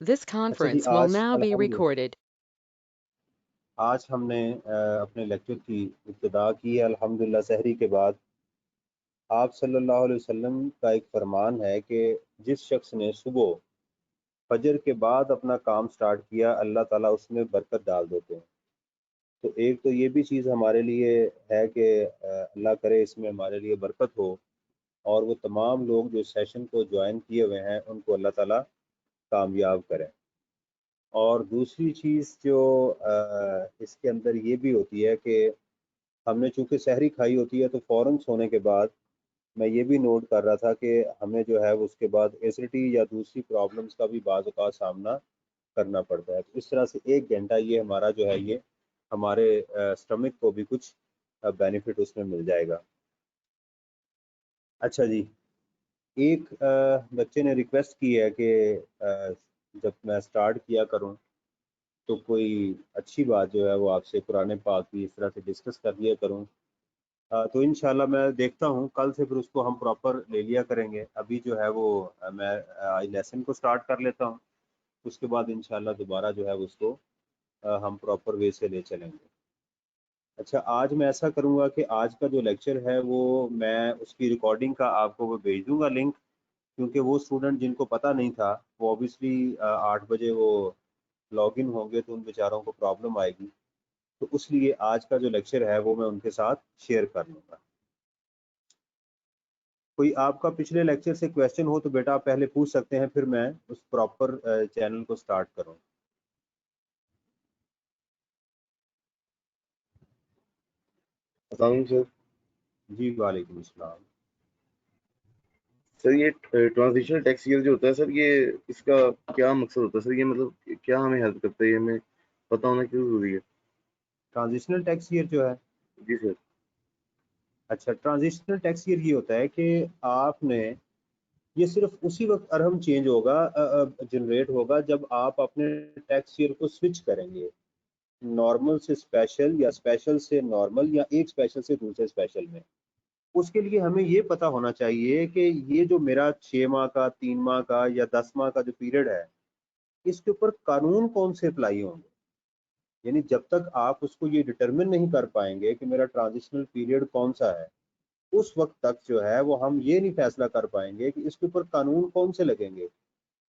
This अच्छा जी, conference will आज now be अल्हम्दुलिल्लाह recorded. आज हमने अपने लेक्चर की इब्तिदा की है अल्हम्दुलिल्लाह सहरी के बाद। आप सल्लल्लाहु अलैहि वसल्लम का एक फरमान है कि जिस शख्स ने सुबह फजर के बाद अपना काम स्टार्ट किया, अल्लाह ताला उसमें बरकत डाल देते हैं। तो एक तो ये भी चीज़ हमारे लिए है कि अल्लाह करे इसमें हमारे लिए बरकत हो, और वो तमाम लोग जो सेशन को ज्वाइन किए हुए हैं उनको अल्लाह ताला कामयाब करें। और दूसरी चीज़ जो इसके अंदर ये भी होती है कि हमने चूँकि सहरी खाई होती है, तो फ़ौरन सोने के बाद मैं ये भी नोट कर रहा था कि हमें जो है वो उसके बाद एसिडिटी या दूसरी प्रॉब्लम्स का भी बाज़ औक़ात सामना करना पड़ता है। तो इस तरह से 1 घंटा ये हमारा जो है ये हमारे स्टमक को भी कुछ बेनिफिट उसमें मिल जाएगा। अच्छा जी, एक बच्चे ने रिक्वेस्ट की है कि जब मैं स्टार्ट किया करूँ तो कोई अच्छी बात जो है वो आपसे कुरान पाक की इस तरह से डिस्कस कर लिया करूँ। तो इंशाल्लाह मैं देखता हूँ, कल से फिर उसको हम प्रॉपर ले लिया करेंगे। अभी जो है वो मैं आज लेसन को स्टार्ट कर लेता हूँ, उसके बाद इंशाल्लाह दोबारा जो है उसको हम प्रॉपर वे से ले चलेंगे। अच्छा, आज मैं ऐसा करूँगा कि आज का जो लेक्चर है वो मैं उसकी रिकॉर्डिंग का आपको वो भेज दूँगा लिंक, क्योंकि वो स्टूडेंट जिनको पता नहीं था वो ऑब्वियसली 8 बजे वो लॉगिन होंगे तो उन बेचारों को प्रॉब्लम आएगी। तो इसलिए आज का जो लेक्चर है वो मैं उनके साथ शेयर कर लूँगा। कोई आपका पिछले लेक्चर से क्वेश्चन हो तो बेटा आप पहले पूछ सकते हैं, फिर मैं उस प्रॉपर चैनल को स्टार्ट करूँ। अस्सलाम सर। जी वालेकुम अस्सलाम। सर ये ट्रांजिशनल टैक्स ईयर जो होता है सर, ये इसका क्या मकसद होता है सर? ये मतलब क्या हमें हेल्प करता है? ये हमें पता होना क्यों जरूरी है? ट्रांजिशनल टैक्स ईयर जो है, जी सर। अच्छा ट्रांजिशनल टैक्स ईयर ये होता है कि आपने ये सिर्फ उसी वक्त अरहम चेंज होगा, जनरेट होगा जब आप अपने टैक्स ईयर को स्विच करेंगे, नॉर्मल से स्पेशल या स्पेशल से नॉर्मल या एक स्पेशल से दूसरे स्पेशल में। उसके लिए हमें ये पता होना चाहिए कि ये जो मेरा 6 माह का, 3 माह का या 10 माह का जो पीरियड है, इसके ऊपर कानून कौन से अप्लाई होंगे। यानी जब तक आप उसको ये डिटरमिन नहीं कर पाएंगे कि मेरा ट्रांजिशनल पीरियड कौन सा है, उस वक्त तक जो है वो हम ये नहीं फैसला कर पाएंगे कि इसके ऊपर कानून कौन से लगेंगे।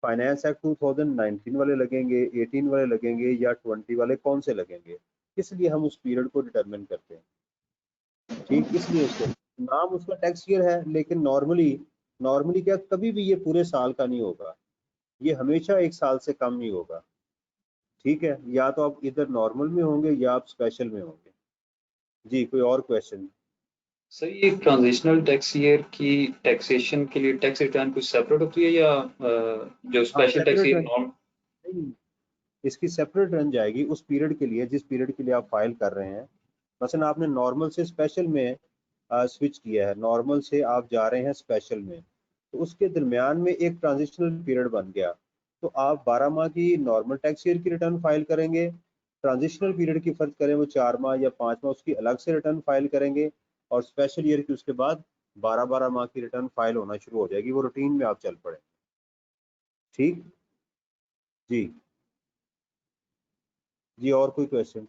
फाइनेंस एक्ट 2019 वाले लगेंगे, 18 वाले लगेंगे या 20 वाले कौन से लगेंगे। इसलिए हम उस पीरियड को डिटरमिन करते हैं। ठीक, इसलिए उसको नाम उसका टैक्स ईयर है, लेकिन नॉर्मली नॉर्मली क्या कभी भी ये पूरे साल का नहीं होगा, ये हमेशा 1 साल से कम नहीं होगा। ठीक है, या तो आप इधर नॉर्मल में होंगे या आप स्पेशल में होंगे। जी, कोई और क्वेश्चन? सर ये ट्रांजिशनल टैक्स ईयर की टैक्सेशन के लिए टैक्स रिटर्न कुछ सेपरेट होती है या जो हाँ, special tax separate year run non? नहीं, इसकी सेपरेट रन जाएगी उस पीरियड के लिए जिस पीरियड के लिए आप फाइल कर रहे हैं। मसलन आपने नॉर्मल से स्पेशल में स्विच किया है, नॉर्मल से आप जा रहे हैं स्पेशल में, तो उसके दरमियान में एक ट्रांजिशनल पीरियड बन गया, तो आप 12 माह की नॉर्मल टैक्स ईयर की रिटर्न फाइल करेंगे। ट्रांजिशनल पीरियड की फर्ज करें वो 4 माह या 5 माह, उसकी अलग से रिटर्न फाइल करेंगे। और स्पेशल ईयर की उसके बाद 12-12 माह की रिटर्न फाइल होना शुरू हो जाएगी, वो रूटीन में आप चल पड़े। ठीक जी। जी, और कोई क्वेश्चन?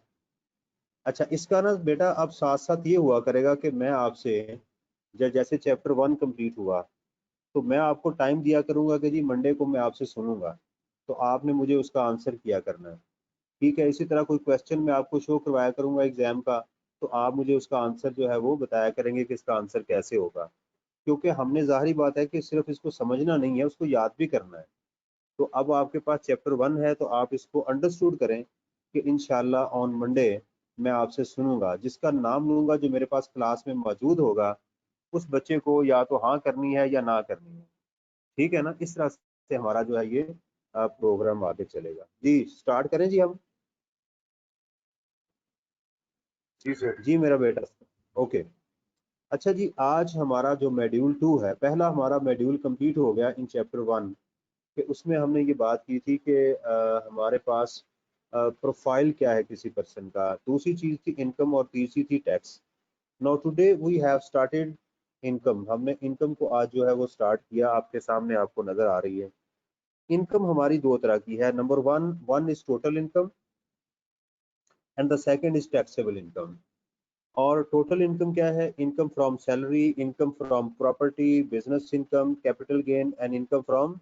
अच्छा, इसका ना बेटा अब साथ साथ ये हुआ करेगा कि मैं आपसे जैसे चैप्टर 1 कंप्लीट हुआ तो मैं आपको टाइम दिया करूंगा कि जी मंडे को मैं आपसे सुनूंगा, तो आपने मुझे उसका आंसर किया करना है। ठीक है, इसी तरह कोई क्वेश्चन मैं आपको शो करवाया करूंगा एग्जाम का, तो आप मुझे उसका आंसर जो है वो बताया करेंगे कि इसका आंसर कैसे होगा। क्योंकि हमने जाहिर बात है कि सिर्फ इसको समझना नहीं है, उसको याद भी करना है। तो अब आपके पास चैप्टर 1 है तो आप इसको अंडरस्टूड करें कि इंशाल्लाह ऑन मंडे मैं आपसे सुनूंगा, जिसका नाम लूंगा जो मेरे पास क्लास में मौजूद होगा, उस बच्चे को या तो हाँ करनी है या ना करनी है। ठीक है ना, इस तरह से हमारा जो है ये प्रोग्राम आगे चलेगा। जी स्टार्ट करें जी हम। जी सर। जी मेरा बेटा, ओके। अच्छा जी, आज हमारा जो मॉड्यूल 2 है, पहला हमारा मॉड्यूल कंप्लीट हो गया इन चैप्टर 1 कि उसमें हमने ये बात की थी कि हमारे पास प्रोफाइल क्या है किसी पर्सन का, दूसरी चीज़ थी इनकम और तीसरी थी tax. Now today we have started income. हमने इनकम को आज जो है वो स्टार्ट किया, आपके सामने आपको नज़र आ रही है। इनकम हमारी दो तरह की है, number one is total income and the second is taxable income. और टोटल इनकम क्या है? Income from salary, income from property, business income, capital gain and income from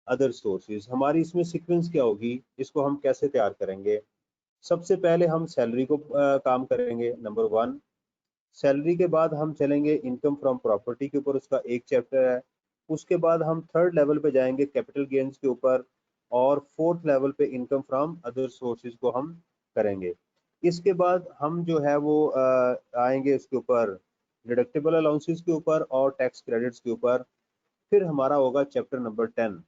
other sources. हमारी इसमें सीक्वेंस क्या होगी, इसको हम कैसे तैयार करेंगे? सबसे पहले हम सैलरी को काम करेंगे, नंबर वन। सैलरी के बाद हम चलेंगे इनकम फ्रॉम प्रॉपर्टी के ऊपर, उसका एक चैप्टर है। उसके बाद हम थर्ड लेवल पे जाएंगे कैपिटल गेन्स के ऊपर, और फोर्थ लेवल पे इनकम फ्रॉम अदर सोर्सेज को हम करेंगे। इसके बाद हम जो है वो आएंगे उसके ऊपर डिडक्टेबल अलाउंसेस के ऊपर और टैक्स क्रेडिट्स के ऊपर। फिर हमारा होगा चैप्टर नंबर 10।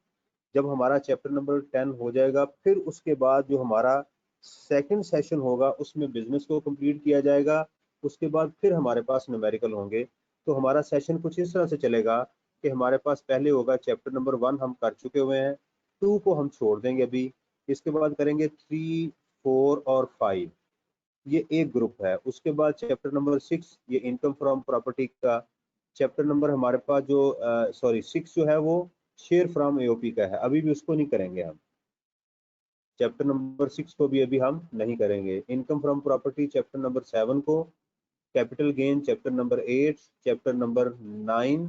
जब हमारा चैप्टर नंबर 10 हो जाएगा, फिर उसके बाद जो हमारा सेकंड सेशन होगा उसमें बिजनेस को कंप्लीट किया जाएगा। उसके बाद फिर हमारे पास न्यूमेरिकल होंगे। तो हमारा सेशन कुछ इस तरह से चलेगा कि हमारे पास पहले होगा चैप्टर नंबर 1 हम कर चुके हुए हैं, 2 को हम छोड़ देंगे अभी। इसके बाद करेंगे 3, 4 और 5, ये एक ग्रुप है। उसके बाद चैप्टर नंबर 6 ये इनकम फ्रॉम प्रॉपर्टी का चैप्टर नंबर हमारे पास जो 6 जो है वो शेयर फ्रॉम एओपी का है, अभी भी उसको नहीं करेंगे हम। चैप्टर नंबर 6 को भी अभी हम नहीं करेंगे। Income from property chapter number 7 को, capital gain chapter number 8, chapter number 9।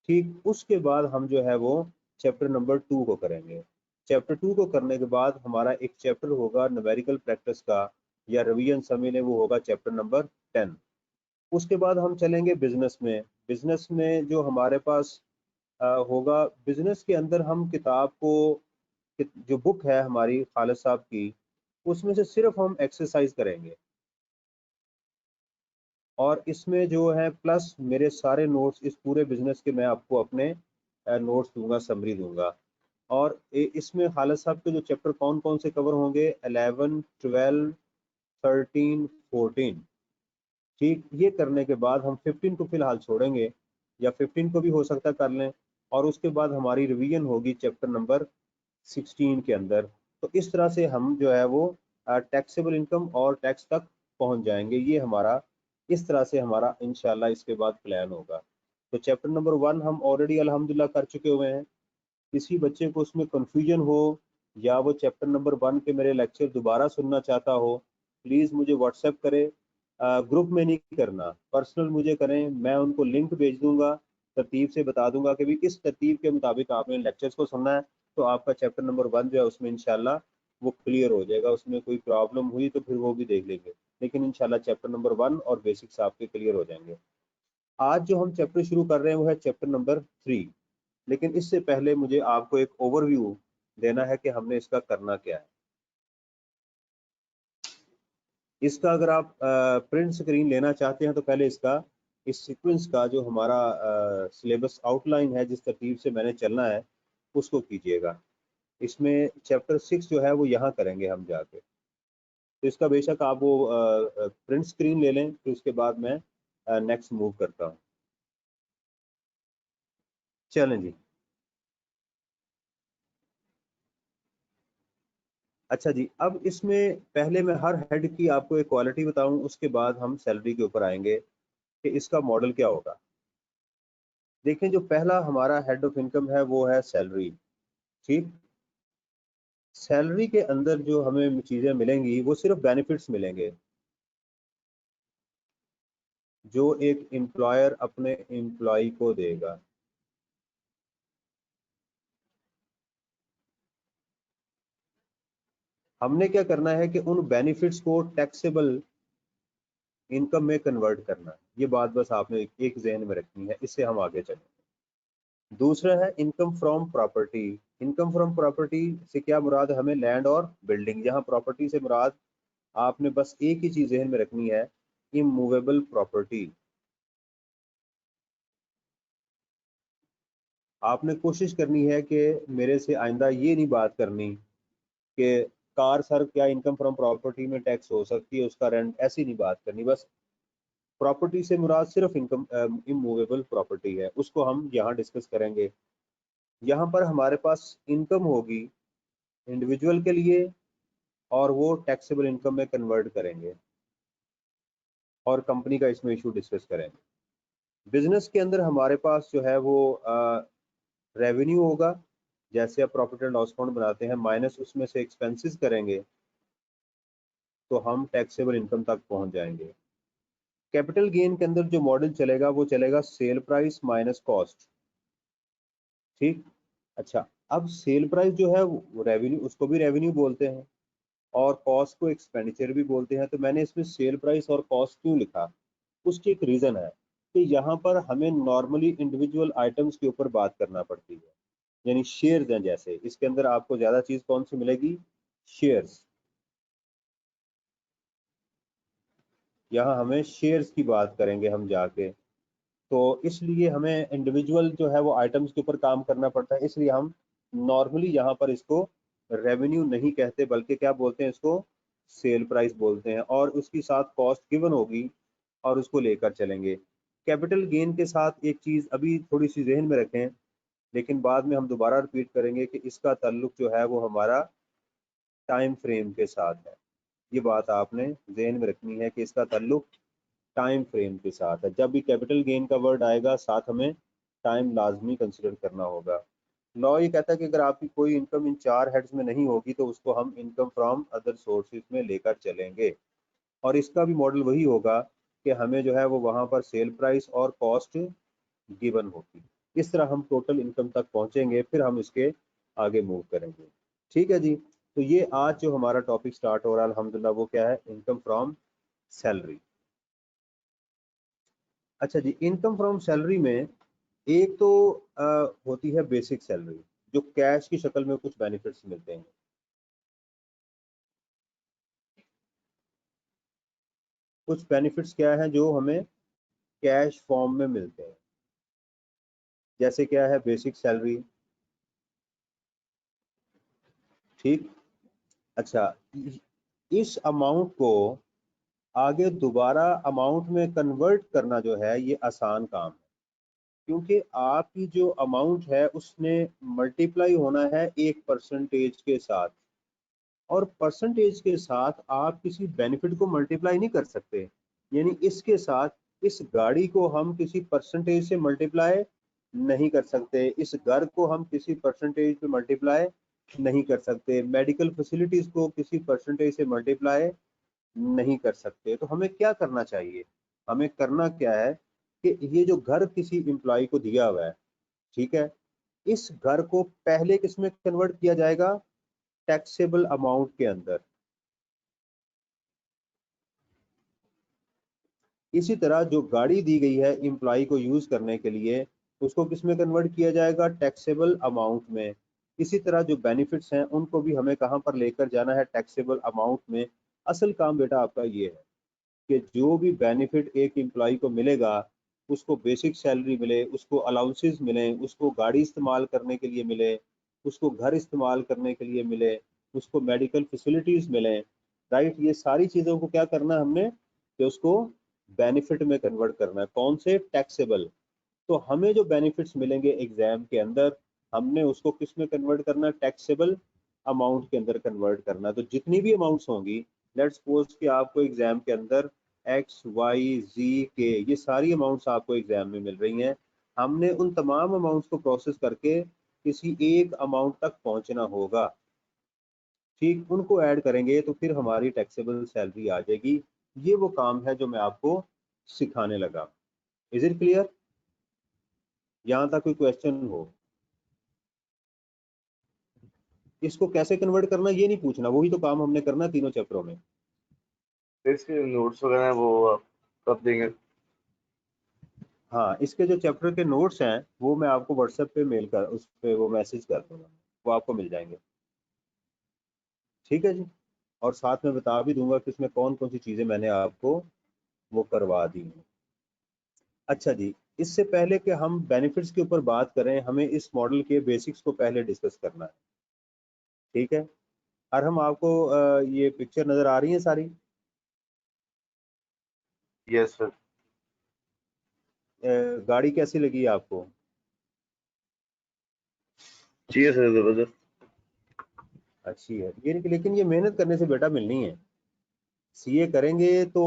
ठीक उसके बाद हम जो है वो चैप्टर नंबर 2 को करेंगे। चैप्टर 2 को करने के बाद हमारा एक चैप्टर होगा न्यूमेरिकल प्रैक्टिस का या रिवीजन समझ लें, वो होगा चैप्टर नंबर 10। उसके बाद हम चलेंगे बिजनेस में। बिजनेस में जो हमारे पास होगा, बिजनेस के अंदर हम किताब को, जो बुक है हमारी खालिद साहब की, उसमें से सिर्फ हम एक्सरसाइज करेंगे। और इसमें जो है प्लस मेरे सारे नोट्स इस पूरे बिजनेस के मैं आपको अपने नोट्स दूंगा, समरी दूंगा। और इसमें खालिद साहब के जो चैप्टर कौन कौन से कवर होंगे, 11, 12, 13, 14। ठीक, ये करने के बाद हम 15 को फिलहाल छोड़ेंगे, या 15 को भी हो सकता कर लें। और उसके बाद हमारी रिवीजन होगी चैप्टर नंबर 16 के अंदर। तो इस तरह से हम जो है वो टैक्सेबल इनकम और टैक्स तक पहुंच जाएंगे। ये हमारा इस तरह से हमारा इंशाल्लाह इसके बाद प्लान होगा। तो चैप्टर नंबर 1 हम ऑलरेडी अल्हम्दुलिल्लाह कर चुके हुए हैं। किसी बच्चे को उसमें कन्फ्यूजन हो या वो चैप्टर नंबर 1 के मेरे लेक्चर दोबारा सुनना चाहता हो, प्लीज़ मुझे व्हाट्सएप करें। ग्रुप में नहीं करना, पर्सनल मुझे करें, मैं उनको लिंक भेज दूंगा, तरतीब से बता दूंगा कि भी इस तरतीब के मुताबिक आपने लेक्चर्स को सुनना है। तो आपका चैप्टर नंबर 1 जो है उसमें इंशाल्लाह वो क्लियर हो जाएगा। उसमें कोई प्रॉब्लम हुई तो फिर वो भी देख लेंगे, लेकिन इंशाल्लाह चैप्टर नंबर 1 और बेसिक्स आपके क्लियर हो जाएंगे। आज जो हम चैप्टर शुरू कर रहे हैं वो है चैप्टर नंबर 3। लेकिन इससे पहले मुझे आपको एक ओवरव्यू देना है कि हमने इसका करना क्या है। इसका अगर आप प्रिंट स्क्रीन लेना चाहते हैं तो पहले इसका, इस सीक्वेंस का जो हमारा सिलेबस आउटलाइन है, जिस तरतीब से मैंने चलना है उसको कीजिएगा। इसमें चैप्टर 6 जो है वो यहाँ करेंगे हम जाके। तो इसका बेशक आप वो प्रिंट स्क्रीन ले लें, फिर उसके बाद मैं नेक्स्ट मूव करता हूँ। चलें जी। अच्छा जी, अब इसमें पहले मैं हर हेड की आपको एक क्वालिटी बताऊं, उसके बाद हम सैलरी के ऊपर आएंगे कि इसका मॉडल क्या होगा। देखें, जो पहला हमारा हेड ऑफ इनकम है वो है सैलरी। ठीक, सैलरी के अंदर जो हमें चीज़ें मिलेंगी वो सिर्फ बेनिफिट्स मिलेंगे जो एक एम्प्लॉयर अपने एम्प्लॉय को देगा। हमने क्या करना है कि उन बेनिफिट्स को टैक्सेबल इनकम में कन्वर्ट करना है। ये बात बस आपने एक जहन में रखनी है, इससे हम आगे चलें। दूसरा है income from property. Income from property से क्या मुराद है? हमें लैंड और बिल्डिंग। यहाँ प्रॉपर्टी से मुराद आपने बस एक ही चीज जहन में रखनी है, इमूवेबल प्रॉपर्टी। आपने कोशिश करनी है कि मेरे से आइंदा ये नहीं बात करनी कि कार सर क्या इनकम फ्रॉम प्रॉपर्टी में टैक्स हो सकती है, उसका रेंट, ऐसी नहीं बात करनी। बस प्रॉपर्टी से मुराद सिर्फ इनकम इमूवेबल प्रॉपर्टी है, उसको हम यहाँ डिस्कस करेंगे। यहाँ पर हमारे पास इनकम होगी इंडिविजुअल के लिए और वो टैक्सेबल इनकम में कन्वर्ट करेंगे, और कंपनी का इसमें इशू डिस्कस करेंगे। बिजनेस के अंदर हमारे पास जो है वो रेवेन्यू होगा, जैसे आप प्रॉफिट एंड लॉस अकाउंट बनाते हैं माइनस उसमें से एक्सपेंसेस करेंगे तो हम टैक्सेबल इनकम तक पहुंच जाएंगे। कैपिटल गेन के अंदर जो मॉडल चलेगा वो चलेगा सेल प्राइस माइनस कॉस्ट। ठीक। अच्छा, अब सेल प्राइस जो है वो रेवेन्यू, उसको भी रेवेन्यू बोलते हैं और कॉस्ट को एक्सपेंडिचर भी बोलते हैं। तो मैंने इसमें सेल प्राइस और कॉस्ट क्यों लिखा, उसकी एक रीज़न है कि यहाँ पर हमें नॉर्मली इंडिविजुअल आइटम्स के ऊपर बात करना पड़ती है, यानी शेयर्स हैं। जैसे इसके अंदर आपको ज़्यादा चीज़ कौन सी मिलेगी, शेयर्स। यहाँ हमें शेयर्स की बात करेंगे हम जाके, तो इसलिए हमें इंडिविजुअल जो है वो आइटम्स के ऊपर काम करना पड़ता है, इसलिए हम नॉर्मली यहाँ पर इसको रेवेन्यू नहीं कहते बल्कि क्या बोलते हैं, इसको सेल प्राइस बोलते हैं। और उसके साथ कॉस्ट गिवन होगी और उसको लेकर चलेंगे। कैपिटल गेन के साथ एक चीज़ अभी थोड़ी सी जहन में रखें, लेकिन बाद में हम दोबारा रिपीट करेंगे कि इसका ताल्लुक जो है वो हमारा टाइम फ्रेम के साथ है। ये बात आपने जहन में रखनी है कि इसका ताल्लुक टाइम फ्रेम के साथ है। जब भी कैपिटल गेन का वर्ड आएगा साथ हमें टाइम लाजमी कंसिडर करना होगा। लॉ ये कहता है कि अगर आपकी कोई इनकम इन 4 हेड्स में नहीं होगी तो उसको हम इनकम फ्रॉम अदर सोर्सेज में लेकर चलेंगे। और इसका भी मॉडल वही होगा कि हमें जो है वो वहाँ पर सेल प्राइस और कॉस्ट गिवन होगी। इस तरह हम टोटल इनकम तक पहुँचेंगे, फिर हम इसके आगे मूव करेंगे। ठीक है जी। तो ये आज जो हमारा टॉपिक स्टार्ट हो रहा है अल्हम्दुलिल्लाह, वो क्या है, इनकम फ्रॉम सैलरी। अच्छा जी, इनकम फ्रॉम सैलरी में एक तो होती है बेसिक सैलरी, जो कैश की शक्ल में कुछ बेनिफिट्स मिलते हैं। कुछ बेनिफिट्स क्या हैं जो हमें कैश फॉर्म में मिलते हैं, जैसे क्या है, बेसिक सैलरी। ठीक। अच्छा, इस अमाउंट को आगे दोबारा अमाउंट में कन्वर्ट करना जो है ये आसान काम है, क्योंकि आपकी जो अमाउंट है उसने मल्टीप्लाई होना है एक परसेंटेज के साथ, और परसेंटेज के साथ आप किसी बेनिफिट को मल्टीप्लाई नहीं कर सकते। यानी इसके साथ इस गाड़ी को हम किसी परसेंटेज से मल्टीप्लाई नहीं कर सकते, इस घर को हम किसी परसेंटेज पे मल्टीप्लाई नहीं कर सकते, मेडिकल फैसिलिटीज को किसी परसेंटेज से मल्टीप्लाई नहीं कर सकते। तो हमें क्या करना चाहिए, हमें करना क्या है कि ये जो घर किसी एम्प्लॉय को दिया हुआ है, ठीक है, इस घर को पहले किस में कन्वर्ट किया जाएगा, टैक्सेबल अमाउंट के अंदर। इसी तरह जो गाड़ी दी गई है एम्प्लॉय को यूज करने के लिए, उसको किस में कन्वर्ट किया जाएगा, टैक्सेबल अमाउंट में। इसी तरह जो बेनिफिट्स हैं उनको भी हमें कहां पर लेकर जाना है, टैक्सेबल अमाउंट में। असल काम बेटा आपका ये है कि जो भी बेनिफिट एक एम्प्लॉय को मिलेगा, उसको बेसिक सैलरी मिले, उसको अलाउंसेस मिले, उसको गाड़ी इस्तेमाल करने के लिए मिले, उसको घर इस्तेमाल करने के लिए मिले, उसको मेडिकल फैसिलिटीज मिले, राइट। ये सारी चीज़ों को क्या करना है हमने, कि उसको बेनिफिट में कन्वर्ट करना है। कौन से, टैक्सेबल। तो हमें जो बेनिफिट्स मिलेंगे एग्जाम के अंदर, हमने उसको किस में कन्वर्ट करना है, टैक्सेबल अमाउंट के अंदर कन्वर्ट करना है। तो जितनी भी अमाउंट्स होंगी, लेट्स सपोज कि आपको एग्जाम के अंदर एक्स वाई जी के ये सारी अमाउंट्स आपको एग्जाम में मिल रही हैं, हमने उन तमाम अमाउंट्स को प्रोसेस करके किसी एक अमाउंट तक पहुंचना होगा। ठीक, उनको ऐड करेंगे तो फिर हमारी टैक्सेबल सैलरी आ जाएगी। ये वो काम है जो मैं आपको सिखाने लगा। Is it clear? यहाँ तक कोई क्वेश्चन हो? इसको कैसे कन्वर्ट करना ये नहीं पूछना, वही तो काम हमने करना है तीनों चैप्टरों में। तो इसके नोट्स वगैरह हैं वो आप कब देंगे? हाँ, इसके जो चैप्टर के नोट्स हैं वो मैं आपको व्हाट्सएप पे मेल कर, उस पे वो मैसेज कर दूंगा, वो आपको मिल जाएंगे। ठीक है जी। और साथ में बता भी दूंगा कि इसमें कौन कौन सी चीज़ें मैंने आपको वो करवा दी हैं। अच्छा जी, इससे पहले कि हम बेनिफिट्स के ऊपर बात करें, हमें इस मॉडल के बेसिक्स को पहले डिस्कस करना है। ठीक है। और हम आपको ये पिक्चर नज़र आ रही है सारी? Yes sir. गाड़ी कैसी लगी आपको? चाहिए सर, जबरदस्त। अच्छी है ये, लेकिन ये मेहनत करने से बेटा मिलनी है। सीए करेंगे तो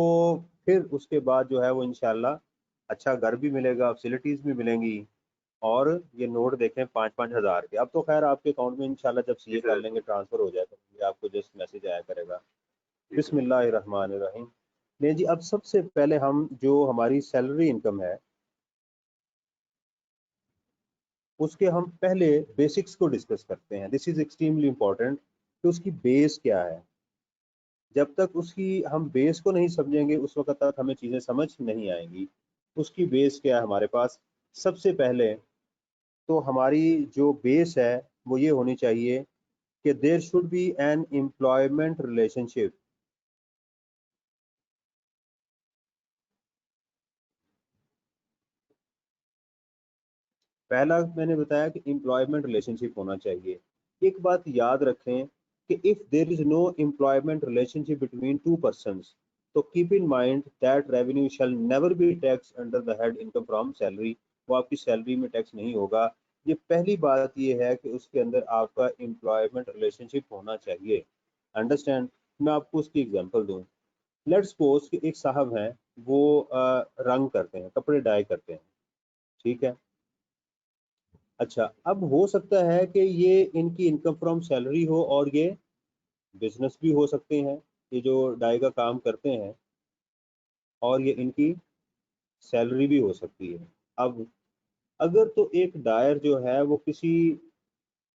फिर उसके बाद जो है वो इंशाल्लाह अच्छा घर भी मिलेगा, फैसिलिटीज भी मिलेंगी, और ये नोट देखें 5-5 हज़ार के। अब तो खैर आपके अकाउंट में इंशाल्लाह जब सीए कर लेंगे ट्रांसफर हो जाएगा, तो आपको जस्ट मैसेज आया करेगा। बिस्मिल्लाहिर्रहमानिर्रहीम। नहीं जी, अब सबसे पहले हम जो हमारी सैलरी इनकम है उसके हम पहले बेसिक्स को डिस्कस करते हैं। दिस इज एक्सट्रीमली इम्पोर्टेंट कि उसकी बेस क्या है। जब तक उसकी हम बेस को नहीं समझेंगे उस वक्त तक हमें चीज़ें समझ नहीं आएंगी। उसकी बेस क्या है हमारे पास? सबसे पहले तो हमारी जो बेस है वो ये होनी चाहिए कि there should be an employment relationship. पहला मैंने बताया कि एम्प्लॉयमेंट रिलेशनशिप होना चाहिए। एक बात याद रखें कि if there is no employment relationship between two persons, तो keep in mind that revenue shall never be tax under the head income from salary. वो आपकी सैलरी में टैक्स नहीं होगा। ये पहली बात ये है कि उसके अंदर आपका एम्प्लॉयमेंट रिलेशनशिप होना चाहिए। अंडरस्टैंड? मैं आपको उसकी एग्जांपल दूं। लेट्स सपोज कि एक साहब हैं, वो रंग करते हैं, कपड़े डाई करते हैं, ठीक है। अच्छा, अब हो सकता है कि ये इनकी इनकम फ्रॉम सैलरी हो और ये बिजनेस भी हो सकते हैं, ये जो डाई का काम करते हैं, और ये इनकी सैलरी भी हो सकती है। अब अगर तो एक डायर जो है वो किसी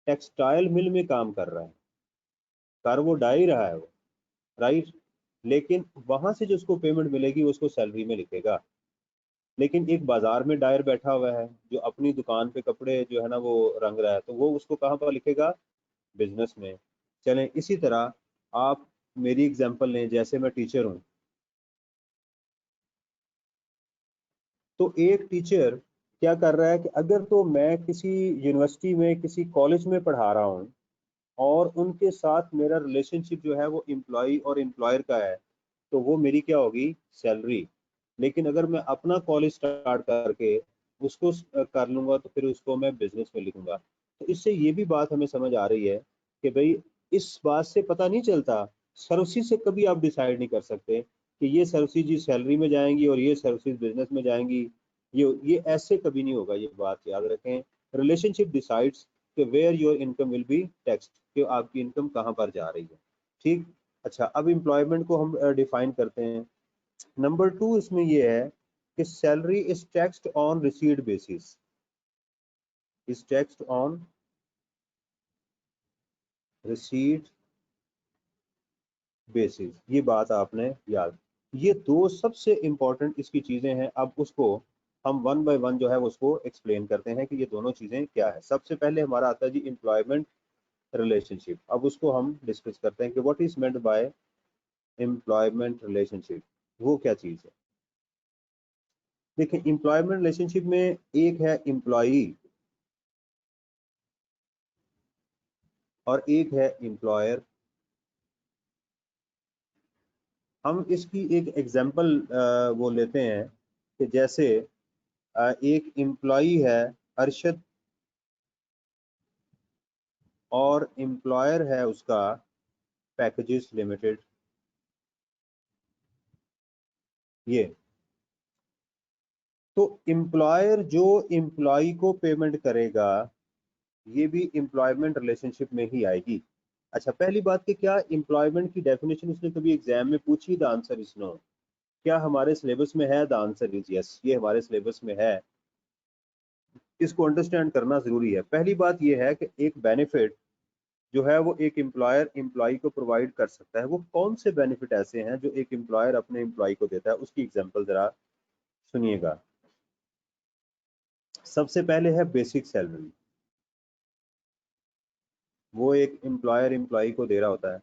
टेक्सटाइल मिल में काम कर रहा है, कर वो डाई रहा है वो, राइट, लेकिन वहां से जो उसको पेमेंट मिलेगी वो उसको सैलरी में लिखेगा। लेकिन एक बाजार में डायर बैठा हुआ है जो अपनी दुकान पे कपड़े जो है ना वो रंग रहा है, तो वो उसको कहाँ पर लिखेगा? बिजनेस में। चलें, इसी तरह आप मेरी एग्जांपल लें, जैसे मैं टीचर हूँ, तो एक टीचर क्या कर रहा है कि अगर तो मैं किसी यूनिवर्सिटी में किसी कॉलेज में पढ़ा रहा हूँ और उनके साथ मेरा रिलेशनशिप जो है वो एम्प्लॉय और एम्प्लॉयर का है, तो वो मेरी क्या होगी? सैलरी। लेकिन अगर मैं अपना कॉलेज स्टार्ट करके उसको कर लूंगा तो फिर उसको मैं बिजनेस में लिखूंगा। तो इससे ये भी बात हमें समझ आ रही है कि भाई इस बात से पता नहीं चलता, सर्विसेज से कभी आप डिसाइड नहीं कर सकते कि ये सर्विसेज जी सैलरी में जाएंगी और ये सर्विसेज बिजनेस में जाएंगी। ये ऐसे कभी नहीं होगा, ये बात याद रखें। रिलेशनशिप डिसाइड्स कि where your income will be taxed, कि आपकी इनकम कहाँ पर जा रही है। ठीक। अच्छा, अब एम्प्लॉयमेंट को हम डिफाइन करते हैं। नंबर 2 इसमें ये है कि salary is taxed on received basis, is taxed on received basis. ये बात आपने याद, ये दो सबसे इंपॉर्टेंट इसकी चीजें हैं। अब उसको हम वन बाय वन जो है उसको एक्सप्लेन करते हैं कि ये दोनों चीजें क्या है। सबसे पहले हमारा आता है जी एम्प्लॉयमेंट रिलेशनशिप। अब उसको हम डिस्कस करते हैं कि what is meant by employment relationship, वो क्या चीज है। देखिए, एम्प्लॉयमेंट रिलेशनशिप में एक है एम्प्लॉई और एक है एम्प्लॉयर। हम इसकी एक एग्जांपल वो लेते हैं कि जैसे एक एम्प्लॉई है अरशद और एम्प्लॉयर है उसका पैकेजेस लिमिटेड। ये तो एम्प्लॉयर जो एम्प्लॉय को पेमेंट करेगा ये भी एम्प्लॉयमेंट रिलेशनशिप में ही आएगी। अच्छा, पहली बात कि क्या एम्प्लॉयमेंट की डेफिनेशन उसने कभी एग्जाम में पूछी? The answer is no. क्या हमारे सिलेबस में है? द आंसर इज यस, ये हमारे सिलेबस में है। इसको अंडरस्टैंड करना जरूरी है। पहली बात यह है कि एक बेनिफिट जो है वो एक एम्प्लॉयर एम्प्लॉय को प्रोवाइड कर सकता है। वो कौन से बेनिफिट ऐसे हैं जो एक एम्प्लॉयर अपने एम्प्लॉय को देता है? उसकी एग्जांपल जरा सुनिएगा। सबसे पहले है बेसिक सैलरी, वो एक एम्प्लॉयर एम्प्लॉय को दे रहा होता है।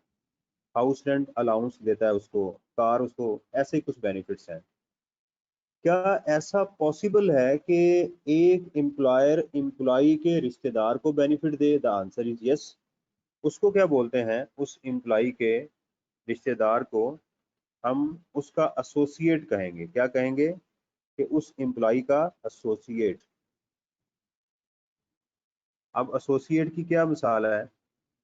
हाउस रेंट अलाउंस देता है उसको, कार उसको, ऐसे कुछ बेनिफिट्स हैं। क्या ऐसा पॉसिबल है कि एक एम्प्लॉयर एम्प्लॉय के रिश्तेदार को benefit they? The answer is yes. उसको क्या बोलते हैं? उस एम्प्लॉय के रिश्तेदार को हम उसका एसोसिएट कहेंगे। क्या कहेंगे? कि उस एम्प्लॉय का एसोसिएट। अब एसोसिएट की क्या मिसाल है?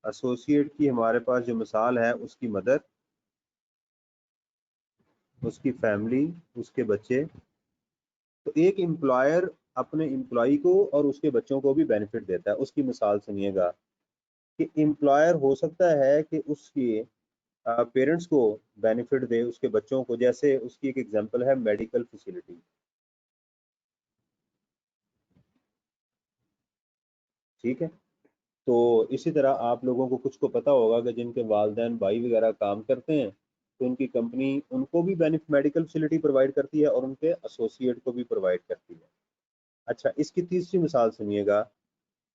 एसोसिएट की हमारे पास जो मिसाल है उसकी मदर, उसकी फैमिली, उसके बच्चे। तो एक एम्प्लॉयर अपने एम्प्लॉय को और उसके बच्चों को भी बेनिफिट देता है। उसकी मिसाल सुनिएगा कि एम्प्लॉयर हो सकता है कि उसके पेरेंट्स को बेनिफिट दे उसके बच्चों को, जैसे उसकी एक एग्जांपल है मेडिकल फैसिलिटी। ठीक है, तो इसी तरह आप लोगों को कुछ को पता होगा कि जिनके वालिदैन भाई वगैरह काम करते हैं तो उनकी कंपनी उनको भी मेडिकल फैसिलिटी प्रोवाइड करती है और उनके एसोसिएट को भी प्रोवाइड करती है। अच्छा, इसकी तीसरी मिसाल सुनिएगा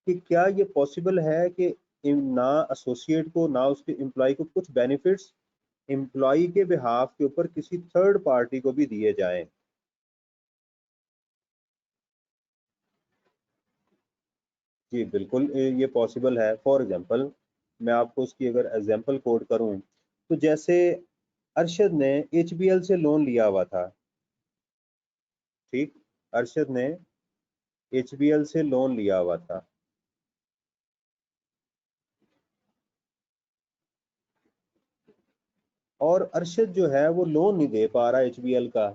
कि क्या ये पॉसिबल है कि ना एसोसिएट को ना उसके एम्प्लॉय को कुछ बेनिफिट्स एम्प्लॉय के बिहाफ के ऊपर किसी थर्ड पार्टी को भी दिए जाएं। जी बिल्कुल, ये पॉसिबल है। फॉर एग्जांपल मैं आपको उसकी अगर एग्जांपल कोड करूं तो जैसे अरशद ने एचबीएल से लोन लिया हुआ था। ठीक, अरशद ने एचबीएल से लोन लिया हुआ था और अरशद जो है वो लोन नहीं दे पा रहा एचबीएल का।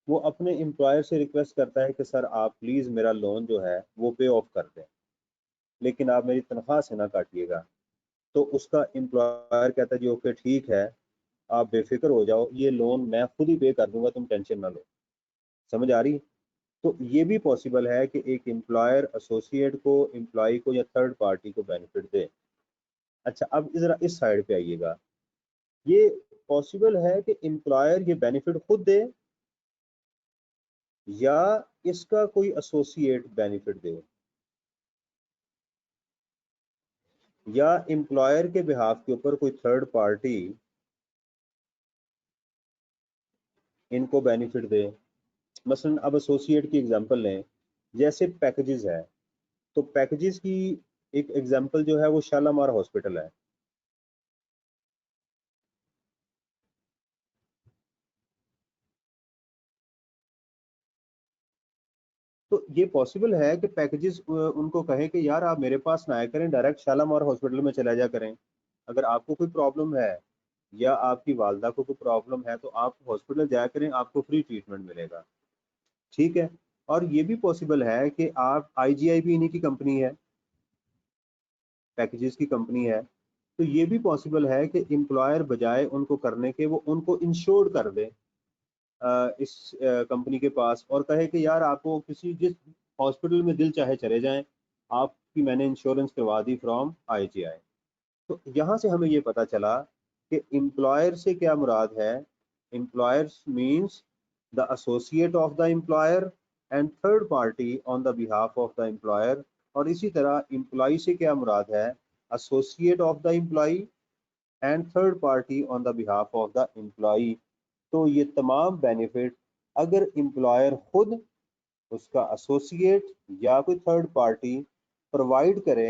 वो अपने एम्प्लॉयर से रिक्वेस्ट करता है कि सर आप प्लीज़ मेरा लोन जो है वो पे ऑफ कर दें, लेकिन आप मेरी तनख्वाह से ना काटिएगा। तो उसका एम्प्लॉयर कहता है जी ओके ठीक है, आप बेफिक्र हो जाओ, ये लोन मैं खुद ही पे कर दूंगा, तुम टेंशन ना लो। समझ आ रही? तो ये भी पॉसिबल है कि एक एम्प्लॉयर एसोसिएट को, एम्प्लॉय को या थर्ड पार्टी को बेनिफिट दे। अच्छा, अब जरा इस साइड पे आइएगा। ये पॉसिबल है कि एम्प्लॉयर ये बेनिफिट खुद दे या इसका कोई एसोसिएट बेनिफिट दे, या एम्प्लॉयर के बिहाफ के ऊपर कोई थर्ड पार्टी इनको बेनिफिट दे। मसलन अब एसोसिएट की एग्जांपल लें, जैसे पैकेजेस है, तो पैकेजेस की एक एग्जांपल जो है वो शालामार हॉस्पिटल है। तो ये पॉसिबल है कि पैकेजेस उनको कहें कि यार आप मेरे पास ना आया करें, डायरेक्ट शालामार हॉस्पिटल में चला जा करें। अगर आपको कोई प्रॉब्लम है या आपकी वालदा को कोई प्रॉब्लम है तो आप हॉस्पिटल जाया करें, आपको फ्री ट्रीटमेंट मिलेगा। ठीक है, और ये भी पॉसिबल है कि आप आईजीआई भी इन्हीं की कंपनी है, पैकेजेस की कंपनी है, तो ये भी पॉसिबल है कि एम्प्लॉयर बजाय उनको करने के वो उनको इंश्योर कर दे इस कंपनी के पास और कहे कि यार आपको किसी जिस हॉस्पिटल में दिल चाहे चले जाएं, आपकी मैंने इंश्योरेंस करवा दी फ्रॉम आईजीआई। तो यहाँ से हमें ये पता चला कि एम्प्लॉयर से क्या मुराद है। Employers means the associate of the employer and third party on the behalf of the employer. और इसी तरह एम्प्लॉय से क्या मुराद है, associate of the employee and third party on the behalf of the employee. तो ये तमाम बेनिफिट अगर एम्प्लॉयर खुद, उसका एसोसिएट या कोई थर्ड पार्टी प्रोवाइड करे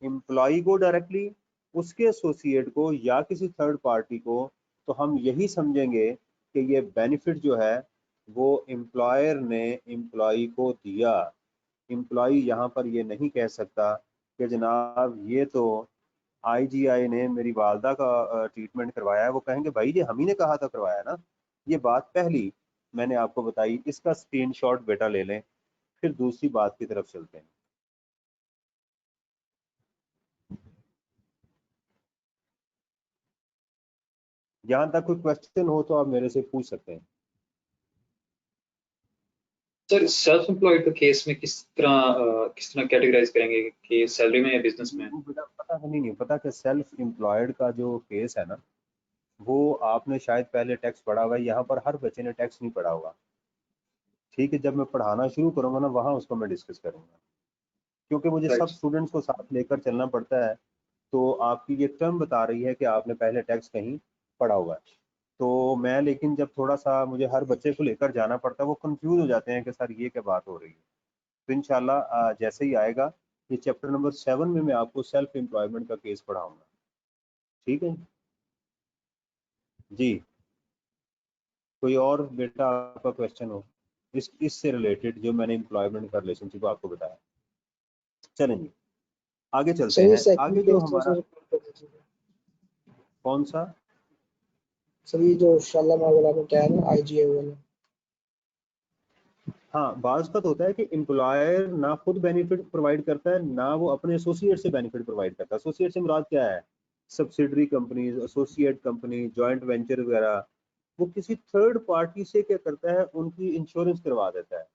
एम्प्लॉय को डायरेक्टली, उसके एसोसिएट को या किसी थर्ड पार्टी को, तो हम यही समझेंगे कि ये बेनिफिट जो है वो एम्प्लॉयर ने एम्प्लॉय को दिया। एम्प्लॉय यहाँ पर ये नहीं कह सकता कि जनाब ये तो आईजीआई ने मेरी वालदा का ट्रीटमेंट करवाया है। वो कहेंगे भाई ये हम ही ने कहा था करवाया ना। ये बात पहली मैंने आपको बताई, इसका स्क्रीनशॉट बेटा ले लें, फिर दूसरी बात की तरफ चलते हैं। यहाँ तक कोई क्वेश्चन हो तो आप मेरे से पूछ सकते हैं। सर सेल्फ एम्प्लॉयड के केस में किस तरह कैटेगराइज करेंगे कि सैलरी में या बिजनेस में? वो बेटा पता है नहीं पता कि सेल्फ एम्प्लॉयड का जो केस है ना, वो आपने शायद पहले टैक्स पढ़ा हुआ है, यहाँ पर हर बच्चे ने टैक्स नहीं पढ़ा होगा। ठीक है, जब मैं पढ़ाना शुरू करूंगा ना वहाँ उसको मैं डिस्कस करूंगा, क्योंकि मुझे सब राइट। स्टूडेंट्स को साथ लेकर चलना पड़ता है। तो आपकी ये टर्म बता रही है कि आपने पहले टैक्स कहीं पढ़ा हुआ है, तो मैं लेकिन जब थोड़ा सा मुझे हर बच्चे को लेकर जाना पड़ता है वो कंफ्यूज हो जाते हैं कि सर ये क्या बात हो रही है। तो इंशाल्लाह जैसे ही आएगा ये चैप्टर नंबर 7 में मैं आपको सेल्फ एम्प्लॉयमेंट का केस पढ़ाऊंगा। ठीक है जी। कोई और बेटा आपका क्वेश्चन हो इससे रिलेटेड जो मैंने एम्प्लॉयमेंट का रिलेशनशिप आपको बताया। चलें जी, आगे चलते सर ये हैं। सेकंड आगे जो केस जो हमारा सर कर दीजिए। कौन सा, सर ये जो शालामार वाला आपने बताया ना आईजीआई वाला। हाँ, बाज़ का तो होता है कि एम्प्लॉयर ना खुद बेनिफिट प्रोवाइड करता है, ना वो अपने एसोसिएट से बेनिफिट प्रोवाइड करता है। एसोसिएट से मुराद क्या है? Subsidiary companies, associate company, joint venture वगैरह। वो किसी थर्ड पार्टी से क्या करता है, उनकी इंश्योरेंस करवा देता है।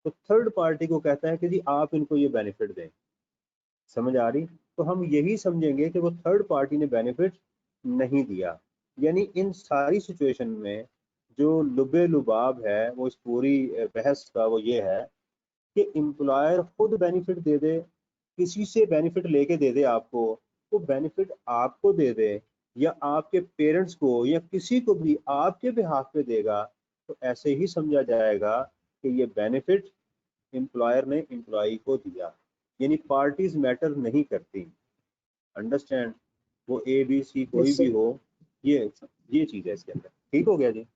तो थर्ड पार्टी को कहता है कि जी आप इनको ये बेनिफिट दें। समझ आ रही? तो हम यही समझेंगे कि वो थर्ड पार्टी ने बेनिफिट नहीं दिया। यानी इन सारी सिचुएशन में जो लुबे लुबाब है वो इस पूरी बहस का वो ये है कि एम्प्लॉयर खुद बेनिफिट दे दे, किसी से बेनिफिट लेके दे दे आपको, वो बेनिफिट आपको दे दे या आपके पेरेंट्स को या किसी को भी आपके बिहाफ पे देगा, तो ऐसे ही समझा जाएगा कि ये बेनिफिट एम्प्लॉयर ने एम्प्लॉय को दिया। यानी पार्टीज मैटर नहीं करती। अंडरस्टैंड? वो ए बी सी कोई यस भी सर। हो, ये चीज़ है इसके अंदर। ठीक हो गया जी?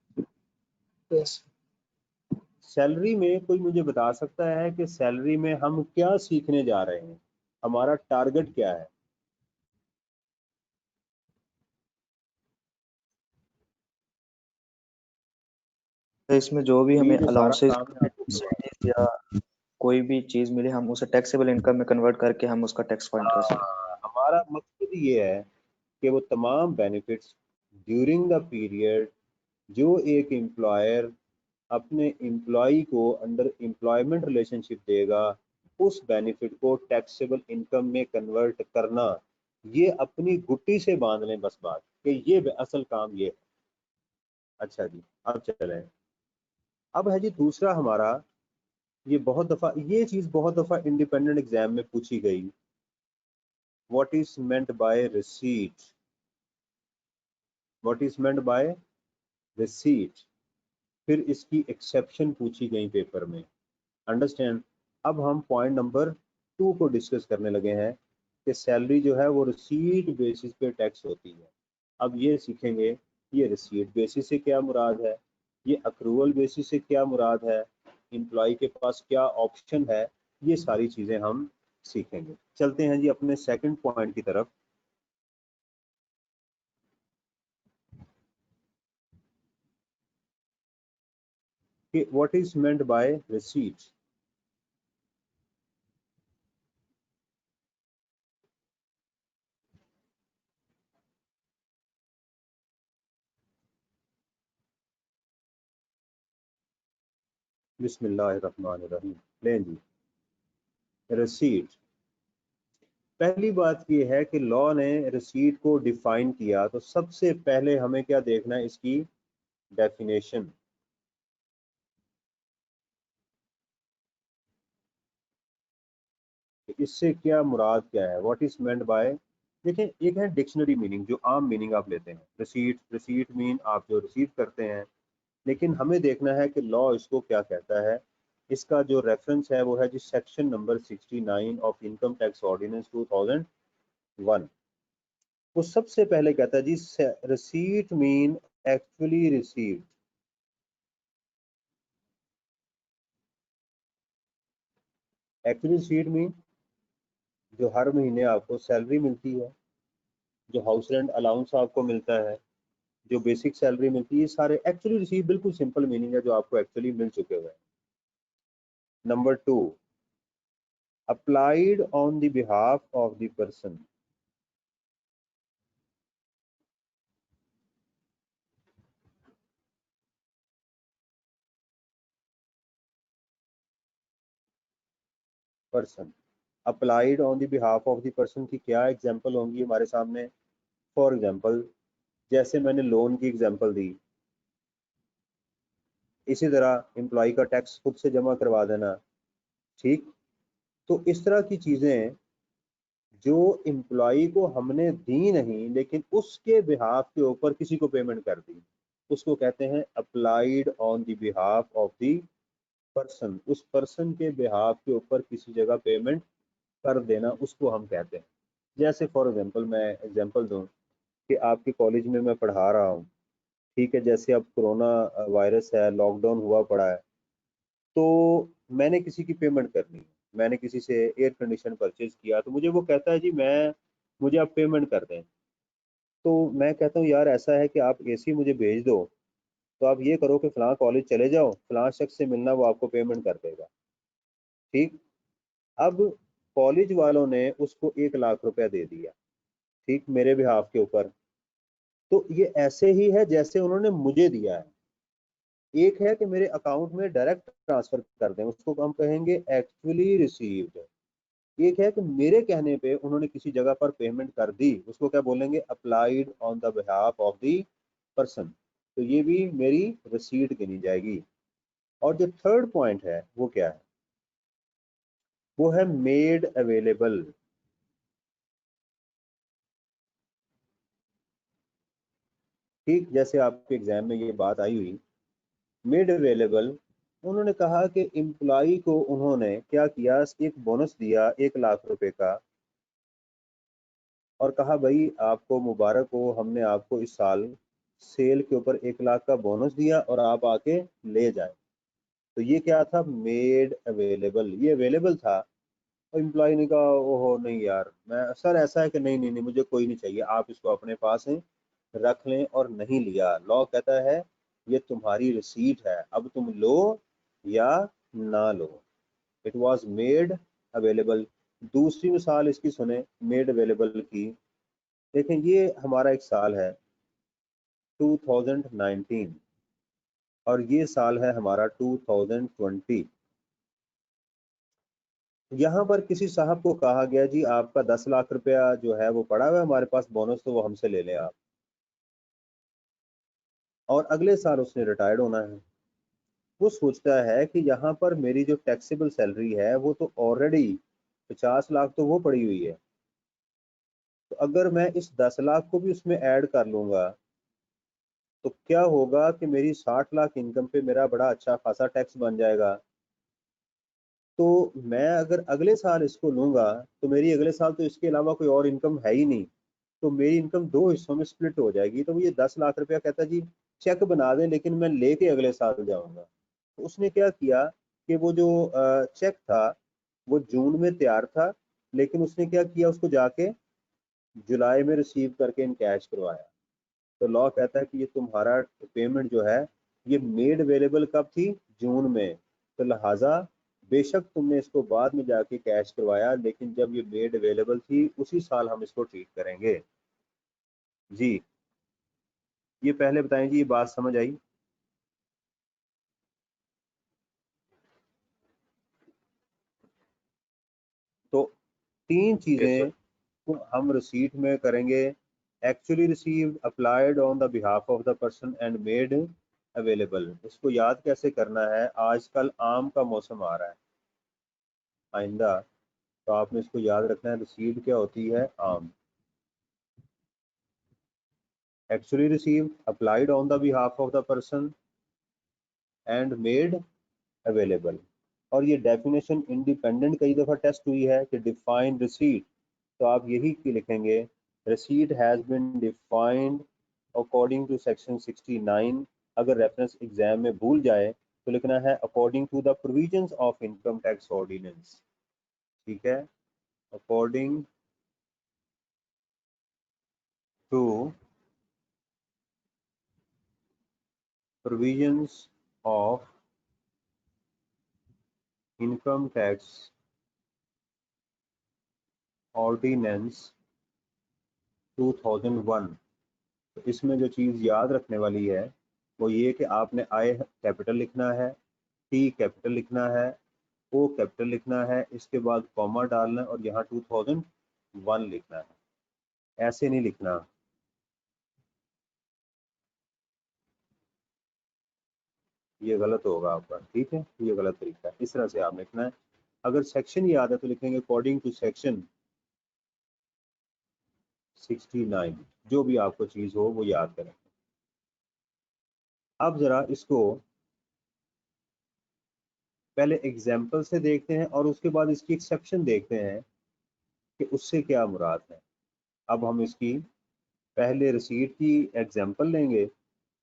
यस। सैलरी में कोई मुझे बता सकता है कि सैलरी में हम क्या सीखने जा रहे हैं, हमारा टारगेट क्या है? तो इसमें जो भी ये हमें जो सारा अलाउंसेस काम है आपको करवाना या कोई भी चीज मिले हम उसे टैक्सेबल इनकम में कन्वर्ट करके हम उसका टैक्स फाइंड कर सकें। हमारा मकसद ये है कि वो तमाम बेनिफिट्स ड्यूरिंग द पीरियड जो एक एम्प्लॉयर अपने एम्प्लॉय को अंडर एम्प्लॉयमेंट रिलेशनशिप देगा, उस बेनिफिट को टैक्सेबल इनकम में कन्वर्ट करना, ये अपनी घुट्टी से बांध लें बस बात कि ये असल काम ये है। अच्छा जी, अब चलें। अब है जी दूसरा हमारा, ये चीज़ बहुत दफ़ा इंडिपेंडेंट एग्जाम में पूछी गई, what is meant by receipt? What is meant by receipt? फिर इसकी एक्सेप्शन पूछी गई पेपर में। अंडरस्टैंड? अब हम पॉइंट नंबर 2 को डिस्कस करने लगे हैं कि सैलरी जो है वो रिसीट बेसिस पे टैक्स होती है। अब ये सीखेंगे ये रिसीट बेसिस से क्या मुराद है, ये अक्रूवल बेसिस से क्या मुराद है, एम्प्लॉय के पास क्या ऑप्शन है, ये सारी चीज़ें हम सीखेंगे। चलते हैं जी अपने सेकंड पॉइंट की तरफ कि what is meant by receipt. बिस्मिल्लाहिर्रहमानिर्रहीम। लें जी, रिसीट। पहली बात ये है कि लॉ ने रिसीट को डिफाइन किया, तो सबसे पहले हमें क्या देखना है, इसकी डेफिनेशन। इससे क्या मुराद क्या है, व्हाट इज मेंट बाय। देखें, एक है डिक्शनरी मीनिंग, जो आम मीनिंग आप लेते हैं, रिसीट, रिसीट मीन आप जो रिसीव करते हैं। लेकिन हमें देखना है कि लॉ इसको क्या कहता है। इसका जो रेफरेंस है वो है जी section number 69 of income tax ordinance 2001। वो सबसे पहले कहता है जी receipt mean actually received. Actually receipt mean जो हर महीने आपको सैलरी मिलती है, जो हाउस रेंट अलाउंस आपको मिलता है, जो बेसिक सैलरी मिलती है, ये सारे एक्चुअली रिसीव, बिल्कुल सिंपल मीनिंग है जो आपको एक्चुअली मिल चुके हुए हैं। Number 2, applied on the behalf of the person. Person applied on the behalf of the person की क्या एग्जांपल होंगी हमारे सामने? फॉर एग्जांपल, जैसे मैंने लोन की एग्जांपल दी, इसी तरह एम्प्लॉय का टैक्स खुद से जमा करवा देना। ठीक? तो इस तरह की चीज़ें जो एम्प्लॉय को हमने दी नहीं लेकिन उसके बिहाफ के ऊपर किसी को पेमेंट कर दी, उसको कहते हैं applied on the behalf of the person. उस पर्सन के बिहाफ के ऊपर किसी जगह पेमेंट कर देना, उसको हम कहते हैं। जैसे फॉर एग्जांपल, मैं एग्जांपल दूं कि आपके कॉलेज में मैं पढ़ा रहा हूं, ठीक है, जैसे अब कोरोना वायरस है, लॉकडाउन हुआ पड़ा है, तो मैंने किसी की पेमेंट करनी है, मैंने किसी से एयर कंडीशन परचेज किया, तो मुझे वो कहता है जी मुझे आप पेमेंट कर दें। तो मैं कहता हूँ यार ऐसा है कि आप एसी मुझे भेज दो, तो आप ये करो कि फलां कॉलेज चले जाओ, फलां शख्स से मिलना, वो आपको पेमेंट कर देगा। ठीक, अब कॉलेज वालों ने उसको 1 लाख रुपया दे दिया, ठीक, मेरे बिहाफ के ऊपर। तो ये ऐसे ही है जैसे उन्होंने मुझे दिया है। एक है कि मेरे अकाउंट में डायरेक्ट ट्रांसफर कर दें, उसको हम कहेंगे एक्चुअली रिसीव्ड। एक है कि मेरे कहने पे उन्होंने किसी जगह पर पेमेंट कर दी, उसको क्या बोलेंगे, applied on the behalf of the person. तो ये भी मेरी रिसीट गिनी जाएगी। और जो थर्ड पॉइंट है वो क्या है, वो है मेड अवेलेबल। ठीक, जैसे आपके एग्जाम में ये बात आई हुई, मेड अवेलेबल, उन्होंने कहा कि एम्प्लॉई को उन्होंने क्या किया, एक बोनस दिया 1 लाख रुपए का, और कहा भाई आपको मुबारक हो, हमने आपको इस साल सेल के ऊपर 1 लाख का बोनस दिया और आप आके ले जाए। तो ये क्या था, मेड अवेलेबल, ये अवेलेबल था। और एम्प्लॉय ने कहा ओहो नहीं यार, मैं सर ऐसा है कि नहीं नहीं नहीं, मुझे कोई नहीं चाहिए, आप इसको अपने पास है रख लें, और नहीं लिया। लॉ कहता है ये तुम्हारी रिसीट है, अब तुम लो या ना लो। It was made available. दूसरी मिसाल इसकी सुने मेड अवेलेबल की। देखें, ये हमारा एक साल है 2019 और ये साल है हमारा 2020। यहाँ पर किसी साहब को कहा गया जी आपका 10 लाख रुपया जो है वो पड़ा हुआ है हमारे पास बोनस, तो वो हमसे ले लें आप, और अगले साल उसने रिटायर्ड होना है। वो सोचता है कि यहाँ पर मेरी जो टैक्सेबल सैलरी है वो तो ऑलरेडी 50 लाख तो वो पड़ी हुई है, तो अगर मैं इस 10 लाख को भी उसमें ऐड कर लूंगा तो क्या होगा कि मेरी 60 लाख इनकम पे मेरा बड़ा अच्छा खासा टैक्स बन जाएगा। तो मैं अगर अगले साल इसको लूंगा तो मेरी अगले साल तो इसके अलावा कोई और इनकम है ही नहीं, तो मेरी इनकम 2 हिस्सों में स्प्लिट हो जाएगी। तो ये 10 लाख रुपया कहता जी चेक बना दें लेकिन मैं लेके अगले साल जाऊंगा। तो उसने क्या किया कि वो जो चेक था वो जून में तैयार था, लेकिन उसने क्या किया, उसको जाके जुलाई में रिसीव करके इन कैश करवाया। तो लॉ कहता है कि ये तुम्हारा पेमेंट जो है ये मेड अवेलेबल कब थी, जून में, तो लिहाजा बेशक तुमने इसको बाद में जाके कैश करवाया, लेकिन जब ये मेड अवेलेबल थी उसी साल हम इसको ट्रीट करेंगे। जी, ये पहले बताएं जी, ये बात समझ आई? तो 3 यस चीजें सर। को हम रिसीट में करेंगे, actually received, applied on the behalf of the person and made available. इसको याद कैसे करना है, आजकल आम का मौसम आ रहा है आइंदा, तो आपने इसको याद रखना है, रिसीव्ड क्या होती है, आम। Actually received, applied on the behalf of the person and made available. और ये डेफिनेशन इंडिपेंडेंट कई दफ़ा टेस्ट हुई है कि डिफाइन रिसीट, तो आप यही की लिखेंगे, receipt has been defined according to section 69। अगर रेफरेंस एग्जाम में भूल जाए तो लिखना है according to the provisions of income tax ordinance. ठीक है, according to provisions of income tax ordinance 2001। तो इसमें जो चीज़ याद रखने वाली है वो ये कि आपने आई कैपिटल लिखना है, टी कैपिटल लिखना है, ओ कैपिटल लिखना है, इसके बाद कॉमा डालना है और यहाँ 2001 लिखना है। ऐसे नहीं लिखना, ये गलत होगा आपका। ठीक है, ये गलत तरीका है, इस तरह से आप लिखना है। अगर सेक्शन याद है तो लिखेंगे अकॉर्डिंग टू सेक्शन 69। जो भी आपको चीज़ हो वो याद करें। अब ज़रा इसको पहले एग्जाम्पल से देखते हैं और उसके बाद इसकी एक्सेप्शन देखते हैं कि उससे क्या मुराद है। अब हम इसकी पहले रिसीट की एग्जाम्पल लेंगे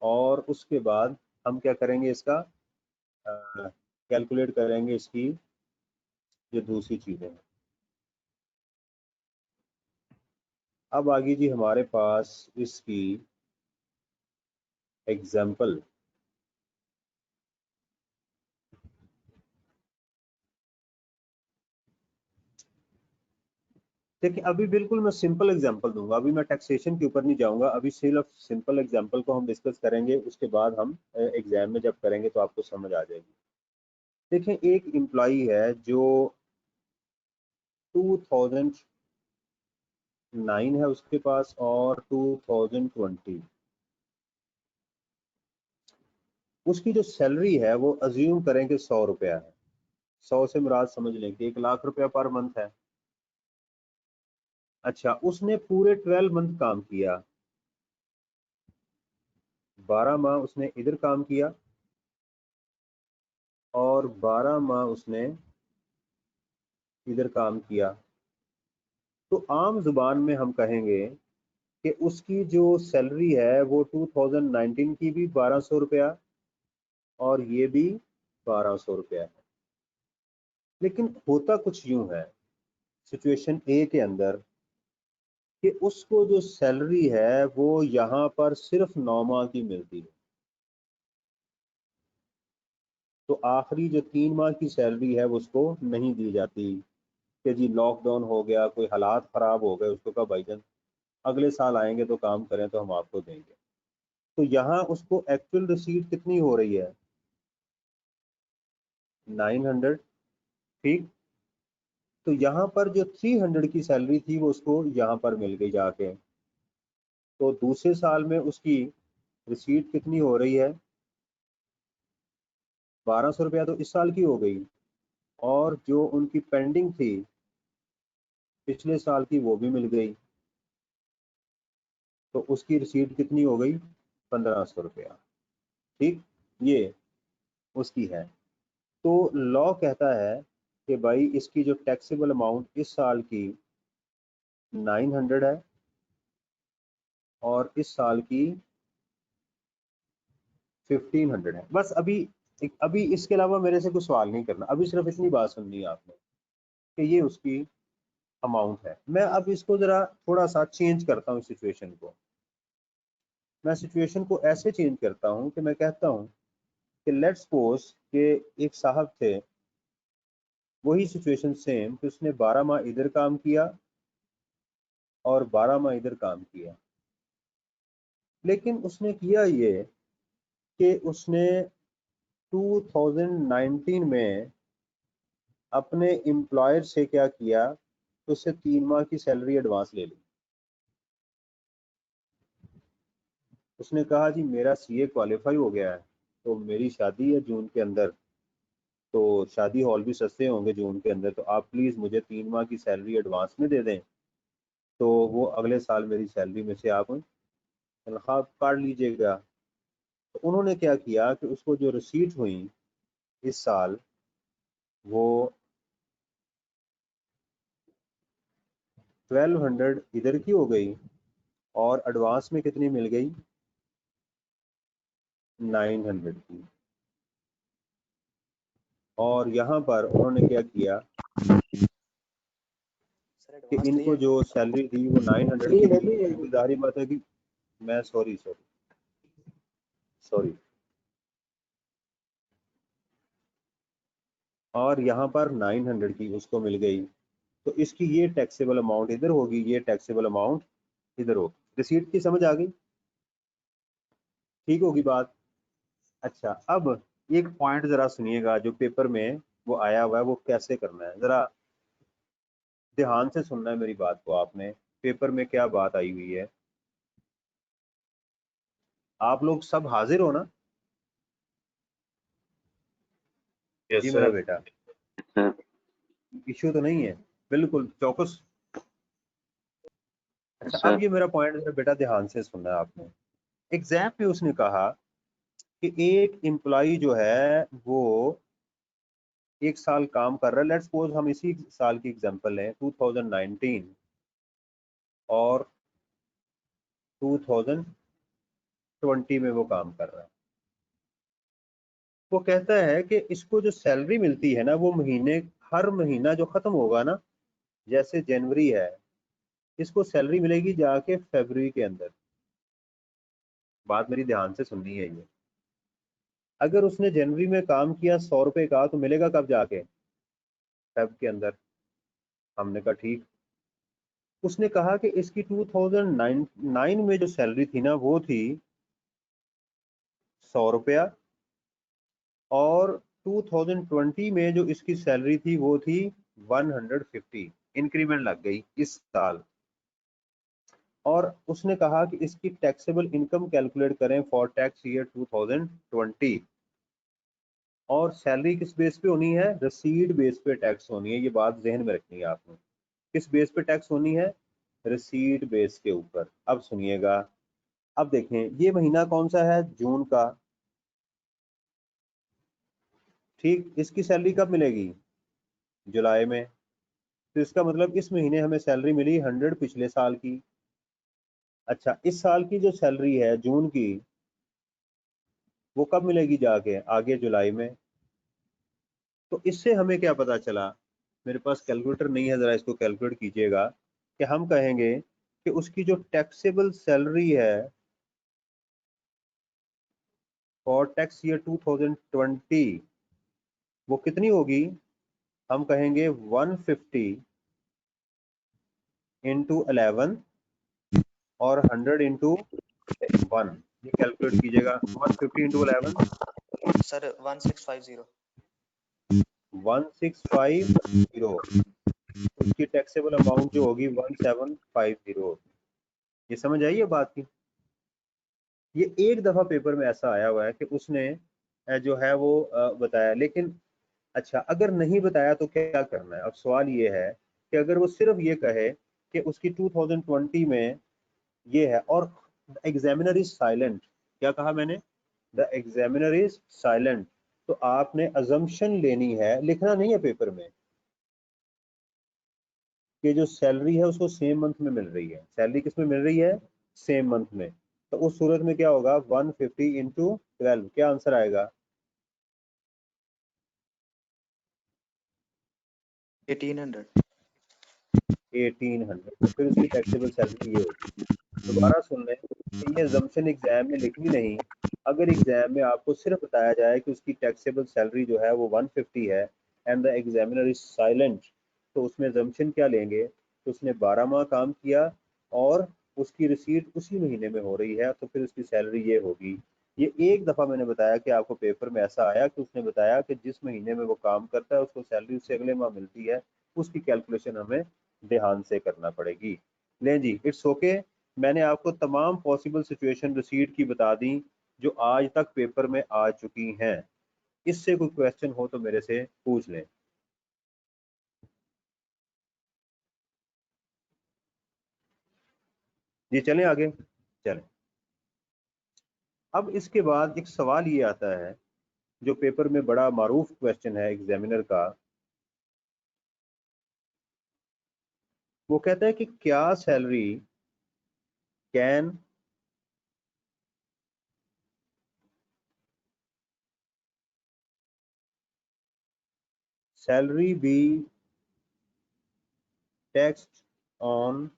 और उसके बाद हम क्या करेंगे, इसका कैलकुलेट करेंगे इसकी जो दूसरी चीज़ें हैं। अब आगे जी हमारे पास इसकी एग्जाम्पल देखिए अभी बिल्कुल मैं सिंपल एग्जांपल दूंगा, अभी मैं टैक्सेशन के ऊपर नहीं जाऊंगा, अभी सिर्फ सिंपल एग्जांपल को हम डिस्कस करेंगे, उसके बाद हम एग्जाम में जब करेंगे तो आपको समझ आ जाएगी। देखिए एक एम्प्लॉई है जो 2009 है उसके पास और 2020, उसकी जो सैलरी है वो अज्यूम करें कि 100 रुपया है। 100 से मुराद समझ लें कि 1 लाख रुपया पर मंथ है। अच्छा, उसने पूरे 12 मंथ काम किया, 12 माह उसने इधर काम किया और 12 माह उसने इधर काम किया। तो आम जुबान में हम कहेंगे कि उसकी जो सैलरी है वो 2019 की भी 1200 रुपया और ये भी 1200 रुपया है। लेकिन होता कुछ यूं है सिचुएशन ए के अंदर कि उसको जो सैलरी है वो यहाँ पर सिर्फ 9 माह की मिलती है। तो आखिरी जो 3 माह की सैलरी है वो उसको नहीं दी जाती कि जी लॉकडाउन हो गया, कोई हालात ख़राब हो गए, उसको कहा भाईजान अगले साल आएंगे तो काम करें तो हम आपको देंगे। तो यहाँ उसको एक्चुअल रिसीट कितनी हो रही है? 900। ठीक, तो यहाँ पर जो 300 की सैलरी थी वो उसको यहाँ पर मिल गई जाके। तो दूसरे साल में उसकी रिसीट कितनी हो रही है? 1200 रुपया तो इस साल की हो गई, और जो उनकी पेंडिंग थी पिछले साल की वो भी मिल गई, तो उसकी रिसीट कितनी हो गई? 1500 रुपया। ठीक, ये उसकी है। तो लॉ कहता है कि भाई इसकी जो टैक्सेबल अमाउंट इस साल की 900 है और इस साल की 1500 है। बस अभी इसके अलावा मेरे से कुछ सवाल नहीं करना, अभी सिर्फ इतनी बात सुननी है आपने कि ये उसकी अमाउंट है। मैं अब इसको जरा थोड़ा सा चेंज करता हूँ सिचुएशन को। मैं सिचुएशन को ऐसे चेंज करता हूँ कि मैं कहता हूँ कि लेट्स सपोज कि एक साहब थे, वही सिचुएशन सेम कि उसने 12 माह इधर काम किया और 12 माह इधर काम किया, लेकिन उसने किया ये कि उसने 2019 में अपने एम्प्लॉयर से क्या किया, तो उससे 3 माह की सैलरी एडवांस ले ली। उसने कहा जी मेरा सीए क्वालिफाई हो गया है, तो मेरी शादी है जून के अंदर, तो शादी हॉल भी सस्ते होंगे जून के अंदर, तो आप प्लीज़ मुझे 3 माह की सैलरी एडवांस में दे दें, तो वो अगले साल मेरी सैलरी में से आप तनख्वाह काट लीजिएगा। तो उन्होंने क्या किया कि उसको जो रिसीट हुई इस साल वो 1200 इधर की हो गई और एडवांस में कितनी मिल गई? 900 की। और यहाँ पर उन्होंने क्या किया कि इनको जो सैलरी थी वो 900 की थी। जाहिर बात है कि मैं सॉरी और यहाँ पर 900 की उसको मिल गई, तो इसकी ये टैक्सेबल अमाउंट इधर होगी, ये टैक्सेबल अमाउंट इधर होगी। रिसीट की समझ आ गई? ठीक होगी बात। अच्छा, अब एक पॉइंट जरा सुनिएगा जो पेपर में वो आया हुआ है, वो कैसे करना है जरा ध्यान से सुनना है मेरी बात को आपने। पेपर में क्या बात आई हुई है, आप लोग सब हाजिर हो ना? यस जी मेरा सर। बेटा, इश्यू तो नहीं है? बिल्कुल चौकस। अच्छा, अब ये मेरा पॉइंट बेटा ध्यान से सुनना है आपने। एग्जाम में उसने कहा कि एक एम्प्लॉय जो है वो 1 साल काम कर रहा है, लेट्स सपोज हम इसी साल की एग्जांपल लें, 2019 और 2020 में वो काम कर रहा है। वो कहता है कि इसको जो सैलरी मिलती है ना वो हर महीना जो खत्म होगा ना, जैसे जनवरी है, इसको सैलरी मिलेगी जाके फरवरी के अंदर। बात मेरी ध्यान से सुननी है ये। अगर उसने जनवरी में काम किया 100 रुपए का, तो मिलेगा कब जाके? फेब के अंदर। हमने कहा ठीक। उसने कहा कि इसकी 2009 में जो सैलरी थी ना वो थी 100 रुपया, और 2020 में जो इसकी सैलरी थी वो थी 150। इंक्रीमेंट लग गई इस साल। और उसने कहा कि इसकी टैक्सेबल इनकम कैलकुलेट करें फॉर टैक्स ईयर 2020, और सैलरी किस बेस पे होनी है? रसीड बेस पे टैक्स होनी है। ये बात जहन में रखनी है आपने। किस बेस पे टैक्स होनी है? रसीड बेस के ऊपर। अब सुनिएगा, अब देखें ये महीना कौन सा है? जून का। ठीक, इसकी सैलरी कब मिलेगी? जुलाई में। तो इसका मतलब इस महीने हमें सैलरी मिली 100 पिछले साल की। अच्छा, इस साल की जो सैलरी है जून की, वो कब मिलेगी जाके? आगे जुलाई में। तो इससे हमें क्या पता चला? मेरे पास कैलकुलेटर नहीं है, जरा इसको कैलकुलेट कीजिएगा। कि हम कहेंगे कि उसकी जो टैक्सेबल सैलरी है फॉर टैक्स ईयर 2020 वो कितनी होगी? हम कहेंगे 150 इंटू 11 और 100 इंटू 1। ये कैलकुलेट कीजिएगा। 150 इंटू 11 सर 1650। 1650। उसकी टैक्सेबल अमाउंट जो होगी 1750। ये समझ आई है बात की? ये एक दफा पेपर में ऐसा आया हुआ है कि उसने जो है वो बताया। लेकिन अच्छा, अगर नहीं बताया तो क्या करना है? अब सवाल ये है कि अगर वो सिर्फ ये कहे कि उसकी 2020 में ये है और एग्जामिनर इज साइलेंट। क्या कहा मैंने? The examiner is silent. तो आपने अजम्पशन लेनी है, लिखना नहीं है पेपर में कि जो सैलरी है उसको सेम मंथ में मिल रही है। सैलरी किस में मिल रही है? सेम मंथ में। तो उस सूरत में क्या होगा? 150 इंटू 12। क्या आंसर आएगा? 1800। 1800। तो फिर उसकी टैक्सेबल सैलरी ये होगी। दोबारा सुन लें कि ये जम्पशन एग्जाम में लिखनी नहीं। अगर एग्जाम में आपको सिर्फ बताया जाए कि उसकी टैक्सेबल सैलरी जो है वो 150 है and the examiner is silent, तो उसमें जम्पशन क्या लेंगे? तो उसने 12 माह काम किया और उसकी रिसीट उसी महीने में हो रही है, तो फिर उसकी सैलरी ये होगी। ये एक दफ़ा मैंने बताया कि आपको पेपर में ऐसा आया कि उसने बताया कि जिस महीने में वो काम करता है उसको सैलरी उससे अगले माह मिलती है। उसकी कैलकुलेशन हमें ध्यान से करना पड़ेगी। लें जी, इट्स ओके। मैंने आपको तमाम पॉसिबल सिचुएशन रिसीट की बता दी जो आज तक पेपर में आ चुकी हैं। इससे कोई क्वेश्चन हो तो मेरे से पूछ लें। जी चलें आगे। चलें, अब इसके बाद एक सवाल ये आता है जो पेपर में बड़ा मारूफ क्वेश्चन है एग्जामिनर का। वो कहता है कि क्या salary can salary B taxed on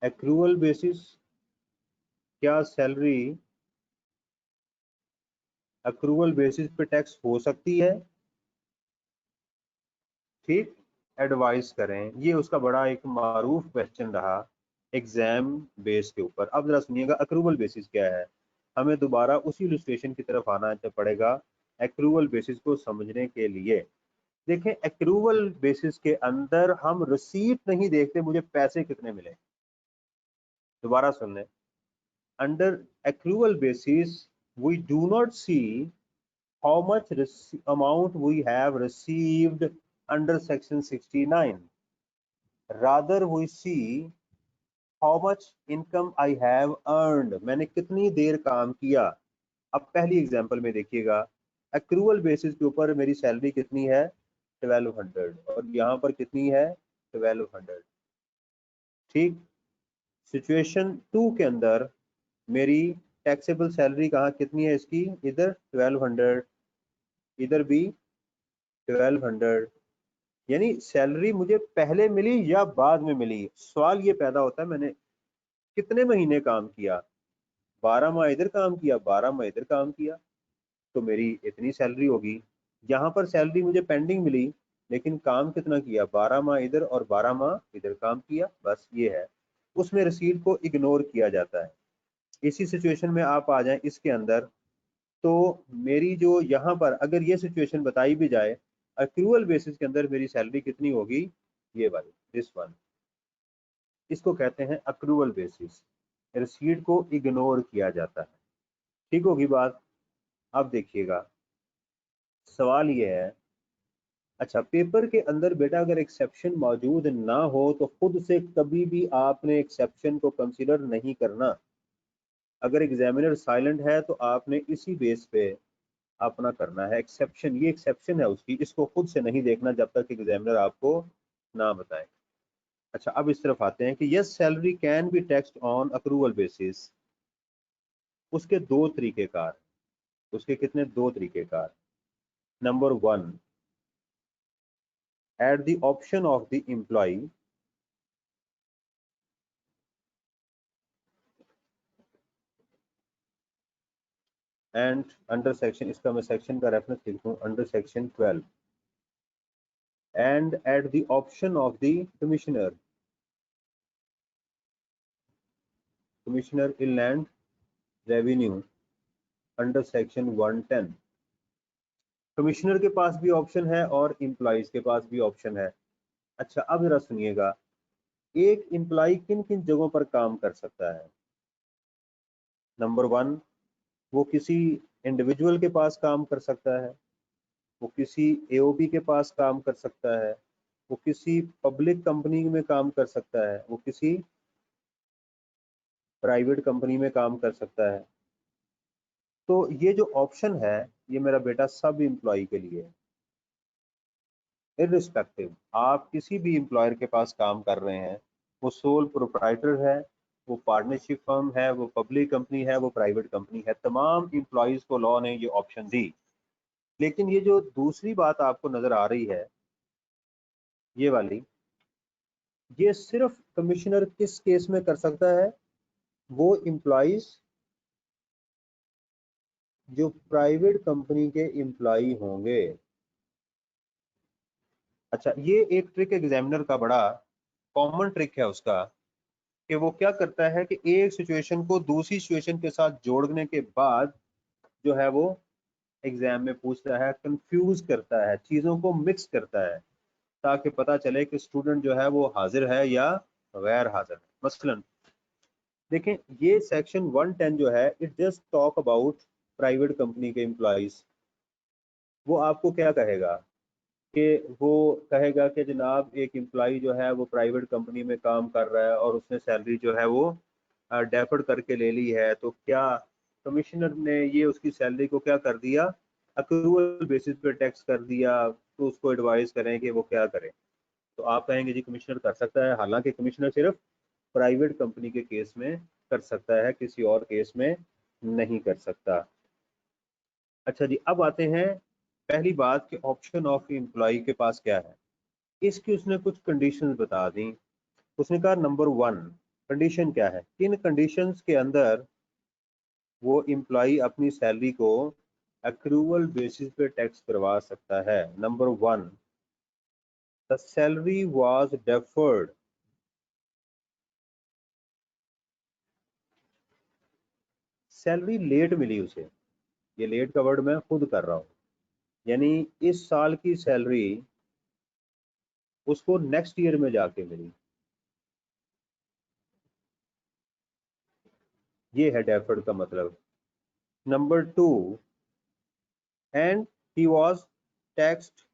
accrual basis? क्या सैलरी अक्रूवल बेसिस पे टैक्स हो सकती है? ठीक, एडवाइस करें। ये उसका बड़ा एक मारूफ क्वेश्चन रहा एग्जाम बेस के ऊपर। अब जरा सुनिएगा अक्रूवल बेसिस क्या है। हमें दोबारा उसी इलस्ट्रेशन की तरफ आना पड़ेगा एक्रूवल बेसिस को समझने के लिए। देखें, एक्रूवल बेसिस के अंदर हम रिसीट नहीं देखते मुझे पैसे कितने मिले। दोबारा सुन लें, under accrual basis we do not see how much amount we have received under section 69, rather we see how much income I have earned। मैंने कितनी देर काम किया। अब पहली एग्जांपल में देखिएगा, एक्रूवल बेसिस के ऊपर मेरी सैलरी कितनी है? 1200, और यहाँ पर कितनी है? 1200। ठीक, सिचुएशन 2 के अंदर मेरी टैक्सेबल सैलरी कहाँ कितनी है इसकी? इधर 1200, इधर भी 1200। यानी सैलरी मुझे पहले मिली या बाद में मिली? सवाल ये पैदा होता है मैंने कितने महीने काम किया। 12 माह इधर काम किया, 12 माह इधर काम किया, तो मेरी इतनी सैलरी होगी। यहाँ पर सैलरी मुझे पेंडिंग मिली लेकिन काम कितना किया, 12 माह इधर और 12 माह इधर काम किया, बस ये है। उसमें रसीद को इग्नोर किया जाता है। इसी सिचुएशन में आप आ जाएं इसके अंदर, तो मेरी जो यहाँ पर अगर ये सिचुएशन बताई भी जाए, अक्रूवल बेसिस के अंदर मेरी सैलरी कितनी होगी, ये वाली, दिस वन, इसको कहते हैं अक्रूवल बेसिस, रसीद को इग्नोर किया जाता है। ठीक होगी बात। अब देखिएगा सवाल ये है, अच्छा पेपर के अंदर बेटा अगर एक्सेप्शन मौजूद ना हो तो खुद से कभी भी आपने एक्सेप्शन को कंसीडर नहीं करना। अगर एग्जामिनर साइलेंट है तो आपने इसी बेस पे अपना करना है एक्सेप्शन, ये एक्सेप्शन है उसकी, इसको खुद से नहीं देखना जब तक एग्जामिनर आपको ना बताए। अच्छा अब इस तरफ आते हैं कि yes salary can be taxed on accrual basis. उसके दो तरीकेकार, उसके कितने, दो तरीकेकार। Number 1, at the option of the employee and under section, इसका मैं सेक्शन का रेफरेंस लिखता हूँ, under section 12 and at the option of the commissioner inland revenue under section 110। Commissioner के पास भी ऑप्शन है और एम्प्लॉइज के पास भी ऑप्शन है। अच्छा अब जरा सुनिएगा, एक एम्प्लॉय किन किन जगहों पर काम कर सकता है। नंबर 1, वो किसी इंडिविजुअल के पास काम कर सकता है, वो किसी एओपी के पास काम कर सकता है, वो किसी पब्लिक कंपनी में काम कर सकता है, वो किसी प्राइवेट कंपनी में काम कर सकता है। तो ये जो ऑप्शन है ये मेरा बेटा सब एम्प्लॉय के लिए है। इररिस्पेक्टिव आप किसी भी एम्प्लॉयर के पास काम कर रहे हैं, वो सोल प्रोप्राइटर है, वो पार्टनरशिप फर्म है, वो पब्लिक कंपनी है, वो प्राइवेट कंपनी है, तमाम एम्प्लॉयज को लॉ ने ये ऑप्शन दी। लेकिन ये जो दूसरी बात आपको नजर आ रही है ये वाली, ये सिर्फ कमिश्नर किस केस में कर सकता है, वो एम्प्लॉयज जो प्राइवेट कंपनी के एम्प्लॉय होंगे। अच्छा ये एक ट्रिक एग्जामिनर का बड़ा कॉमन ट्रिक है उसका, कि वो क्या करता है कि एक सिचुएशन को दूसरी सिचुएशन के साथ जोड़ने के बाद जो है वो एग्जाम में पूछता है, कंफ्यूज करता है, चीज़ों को मिक्स करता है ताकि पता चले कि स्टूडेंट जो है वो हाजिर है या गैर हाजिर है। मसलन देखें ये सेक्शन 110 जो है it just talk about private company के एम्प्लॉइज। वो आपको क्या कहेगा कि वो कहेगा कि जनाब एक एम्प्लॉय जो है वो प्राइवेट कंपनी में काम कर रहा है और उसने सैलरी जो है वो डेफर्ड करके ले ली है, तो क्या कमिश्नर ने ये उसकी सैलरी को क्या कर दिया, अक्रूवल बेसिस पे टैक्स कर दिया, तो उसको एडवाइस करें कि वो क्या करे। तो आप कहेंगे जी कमिश्नर कर सकता है, हालांकि कमिश्नर सिर्फ प्राइवेट कंपनी के केस में कर सकता है, किसी और केस में नहीं कर सकता। अच्छा जी अब आते हैं पहली बात कि ऑप्शन ऑफ एम्प्लॉय के पास क्या है। इसकी उसने कुछ कंडीशंस बता दी। उसने कहा नंबर 1 कंडीशन क्या है, किन कंडीशंस के अंदर वो एम्प्लॉय अपनी सैलरी को अक्रूवल बेसिस पे टैक्स करवा सकता है। Number 1, the salary was deferred, salary late मिली उसे, ये लेट का वर्ड मैं खुद कर रहा हूँ, यानी इस साल की सैलरी उसको नेक्स्ट ईयर में जाके मिली, ये है डेफर्ड का मतलब। Number 2, and he was taxed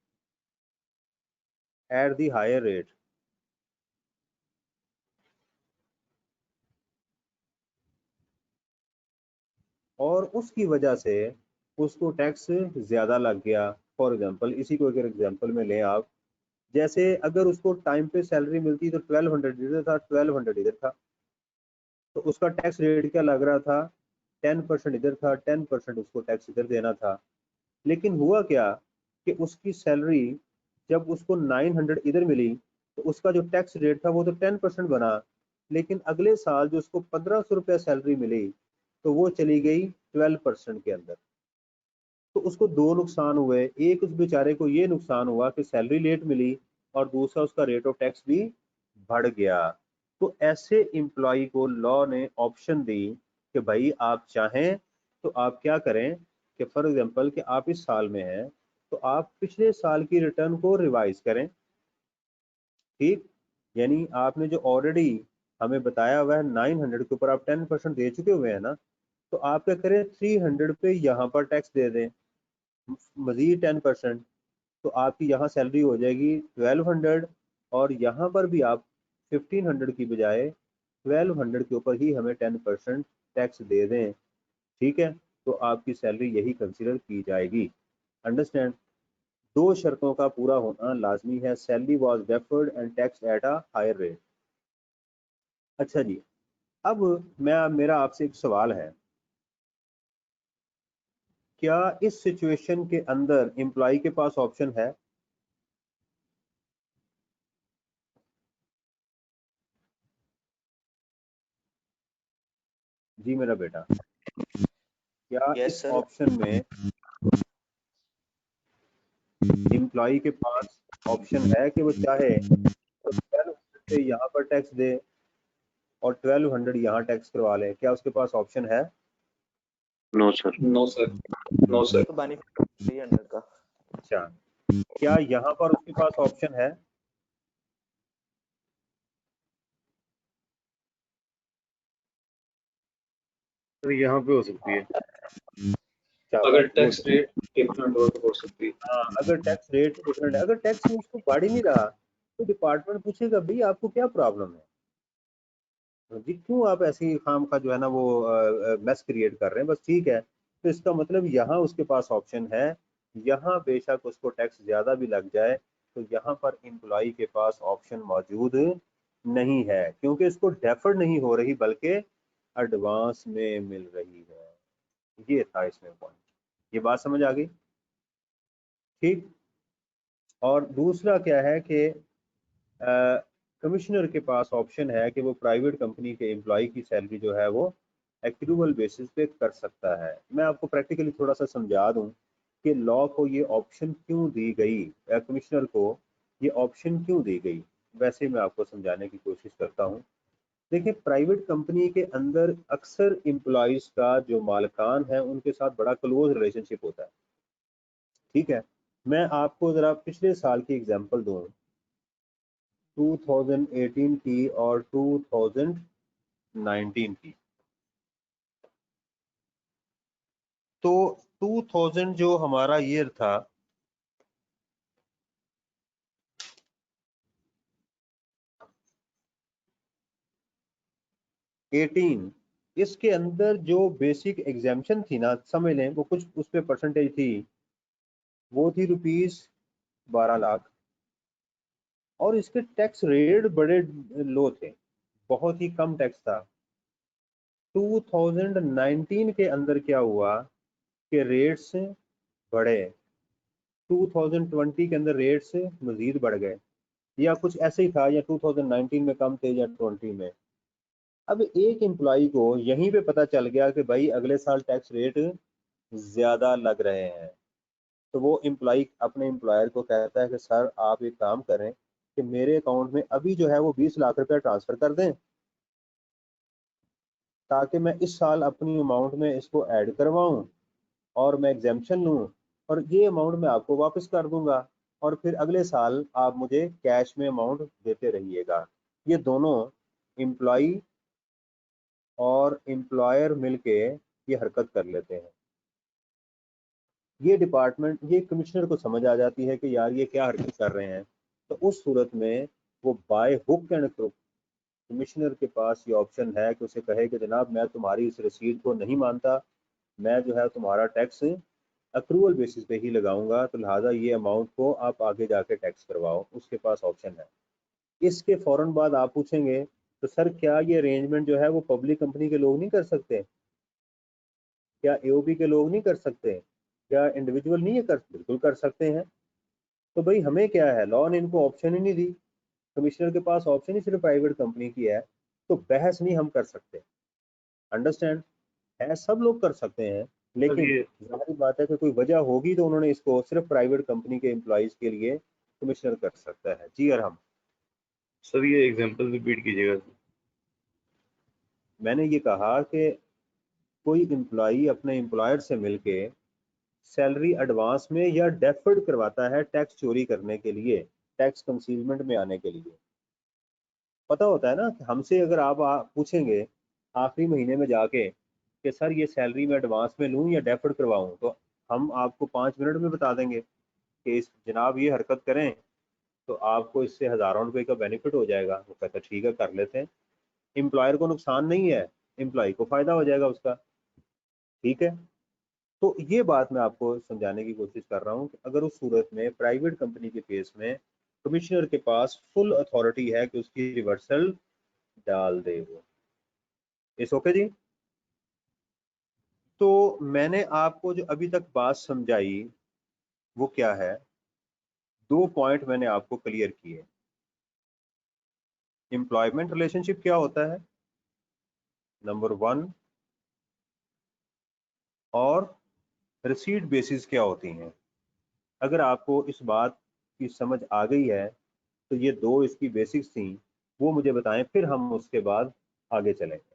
at the higher rate, और उसकी वजह से उसको टैक्स ज़्यादा लग गया। फॉर एग्जांपल इसी को अगर एग्जांपल में लें आप, जैसे अगर उसको टाइम पे सैलरी मिलती तो 1200 इधर था, 1200 इधर था, तो उसका टैक्स रेट क्या लग रहा था, 10% इधर था, 10% उसको टैक्स इधर देना था। लेकिन हुआ क्या कि उसकी सैलरी जब उसको 900 इधर मिली तो उसका जो टैक्स रेट था वो तो 10% बना, लेकिन अगले साल जो उसको 1500 रुपया सैलरी मिली तो वो चली गई 12% के अंदर। तो उसको दो नुकसान हुए। एक, उस बेचारे को ये नुकसान हुआ कि सैलरी लेट मिली, और दूसरा उसका रेट ऑफ टैक्स भी बढ़ गया। तो ऐसे एम्प्लॉय को लॉ ने ऑप्शन दी कि भाई आप चाहें तो आप क्या करें कि फॉर एग्जांपल कि आप इस साल में हैं तो आप पिछले साल की रिटर्न को रिवाइज करें। ठीक, यानी आपने जो ऑलरेडी हमें बताया हुआ है 900 के ऊपर आप 10% दे चुके हुए हैं ना, तो आप क्या करें 300 पे यहाँ पर टैक्स दे दें मजीद 10%। तो आपकी यहाँ सैलरी हो जाएगी 1200, और यहाँ पर भी आप 1500 की बजाय 1200 के ऊपर ही हमें 10% टैक्स दे दें। ठीक है, तो आपकी सैलरी यही कंसिडर की जाएगी। अंडरस्टैंड? दो शर्तों का पूरा होना लाजमी है, salary was deferred and tax at a higher rate. अच्छा जी, अब मेरा आपसे एक सवाल है, क्या इस सिचुएशन के अंदर एम्प्लॉय के पास ऑप्शन है? जी मेरा बेटा, क्या Yes, इस sir. ऑप्शन में एम्प्लॉय के पास ऑप्शन है कि वो चाहे तो 1200 से यहाँ पर टैक्स दे और 1200 यहाँ टैक्स करवा ले? क्या उसके पास ऑप्शन है? No sir. No sir, no sir. तो बेनिफिट 300 का। अच्छा, क्या यहाँ पर उसके पास ऑप्शन है? सर यहाँ पे हो सकती है। अगर टैक्स रेट डिफरेंट हो तो हो सकती है। हाँ, अगर टैक्स रेट डिफरेंट है, अगर टैक्स में उसको बढ़ ही नहीं रहा तो डिपार्टमेंट पूछेगा भाई आपको क्या प्रॉब्लम है जी, क्यों आप ऐसी खाम का जो है ना वो मेस क्रिएट कर रहे हैं। बस ठीक है, तो इसका मतलब यहाँ उसके पास ऑप्शन है। यहाँ बेशक उसको टैक्स ज़्यादा भी लग जाए तो यहाँ पर एम्प्लॉय के पास ऑप्शन मौजूद नहीं है, क्योंकि इसको डेफर्ड नहीं हो रही बल्कि एडवांस में मिल रही है। ये था इसमें पॉइंट। ये बात समझ आ गई? ठीक। और दूसरा क्या है कि कमिश्नर के पास ऑप्शन है कि वो प्राइवेट कंपनी के एम्प्लॉय की सैलरी जो है वो एक्रूवल बेसिस पे कर सकता है। मैं आपको प्रैक्टिकली थोड़ा सा समझा दूं कि लॉ को ये ऑप्शन क्यों दी गई, कमिश्नर को ये ऑप्शन क्यों दी गई। वैसे मैं आपको समझाने की कोशिश करता हूँ। देखिए, प्राइवेट कंपनी के अंदर अक्सर एम्प्लॉयज़ का जो मालिकान है उनके साथ बड़ा क्लोज रिलेशनशिप होता है। ठीक है, मैं आपको ज़रा पिछले साल की एग्जांपल दूं, 2018 की और 2019 की। तो 2000 जो हमारा ईयर था, इसके अंदर जो बेसिक एग्जाम्पशन थी ना, समझ लें वो कुछ उस पर परसेंटेज थी, वो थी ₹12 लाख, और इसके टैक्स रेट बड़े लो थे, बहुत ही कम टैक्स था। 2019 के अंदर क्या हुआ कि रेट्स बढ़े, 2020 के अंदर रेट्स मजीद बढ़ गए, या कुछ ऐसे ही था, या 2019 में कम थे या 20 में। अब एक एम्प्लॉय को यहीं पे पता चल गया कि भाई अगले साल टैक्स रेट ज़्यादा लग रहे हैं, तो वो एम्प्लॉय अपने एम्प्लॉयर को कहता है कि सर आप एक काम करें कि मेरे अकाउंट में अभी जो है वो 20 लाख रुपया ट्रांसफ़र कर दें, ताकि मैं इस साल अपनी अमाउंट में इसको ऐड करवाऊं और मैं एग्जेम्पशन लूं, और ये अमाउंट मैं आपको वापस कर दूंगा, और फिर अगले साल आप मुझे कैश में अमाउंट देते रहिएगा। ये दोनों एम्प्लॉय और एम्प्लॉयर मिलके ये हरकत कर लेते हैं। ये डिपार्टमेंट, ये कमिश्नर को समझ आ जाती है कि यार ये क्या हरकत कर रहे हैं, तो उस सूरत में वो by hook and crook, commissioner के पास ये ऑप्शन है कि उसे कहे कि जनाब मैं तुम्हारी इस रसीद को नहीं मानता, मैं जो है तुम्हारा टैक्स अक्रूवल बेसिस पे ही लगाऊंगा, तो लिहाजा ये अमाउंट को आप आगे जाके टैक्स करवाओ। उसके पास ऑप्शन है। इसके फौरन बाद आप पूछेंगे तो सर क्या ये अरेंजमेंट जो है वो पब्लिक कंपनी के लोग नहीं कर सकते, क्या एओबी के लोग नहीं कर सकते, क्या इंडिविजुअल नहीं ये कर? बिल्कुल कर सकते हैं। तो भाई हमें क्या है, लॉ ने इनको ऑप्शन ही नहीं दी, कमिश्नर के पास ऑप्शन ही सिर्फ प्राइवेट कंपनी की है, तो बहस नहीं हम कर सकते। अंडरस्टैंड? है सब लोग कर सकते हैं, लेकिन ये जाहिर बात है कि कोई वजह होगी तो उन्होंने इसको सिर्फ प्राइवेट कंपनी के एम्प्लॉइज के लिए कमिश्नर कर सकता है। जी अरहम, सर ये एग्जांपल रिपीट कीजिएगा। मैंने ये कहा कि कोई एम्प्लॉई अपने एम्प्लॉयर से मिलके सैलरी एडवांस में या डेफर्ड करवाता है टैक्स चोरी करने के लिए, टैक्स कंसीलमेंट में आने के लिए। पता होता है ना कि हमसे अगर आप पूछेंगे आखिरी महीने में जाके कि सर ये सैलरी मैं एडवांस में लूँ या डेफर्ड करवाऊँ, तो हम आपको 5 मिनट में बता देंगे कि इस जनाब ये हरकत करें तो आपको इससे हज़ारों रुपए का बेनिफिट हो जाएगा। वो कहता है ठीक है कर लेते हैं, एम्प्लॉयर को नुकसान नहीं है, एम्प्लॉय को फ़ायदा हो जाएगा उसका। ठीक है, तो ये बात मैं आपको समझाने की कोशिश कर रहा हूँ कि अगर उस सूरत में प्राइवेट कंपनी के केस में कमिश्नर के पास फुल अथॉरिटी है कि उसकी रिवर्सल डाल दे वो। इस ओके जी। तो मैंने आपको जो अभी तक बात समझाई वो क्या है, 2 पॉइंट मैंने आपको क्लियर किए। एम्प्लॉयमेंट रिलेशनशिप क्या होता है, नंबर 1, और रिसीट बेसिस क्या होती हैं। अगर आपको इस बात की समझ आ गई है तो ये 2 इसकी बेसिक्स थी, वो मुझे बताएं, फिर हम उसके बाद आगे चलेंगे।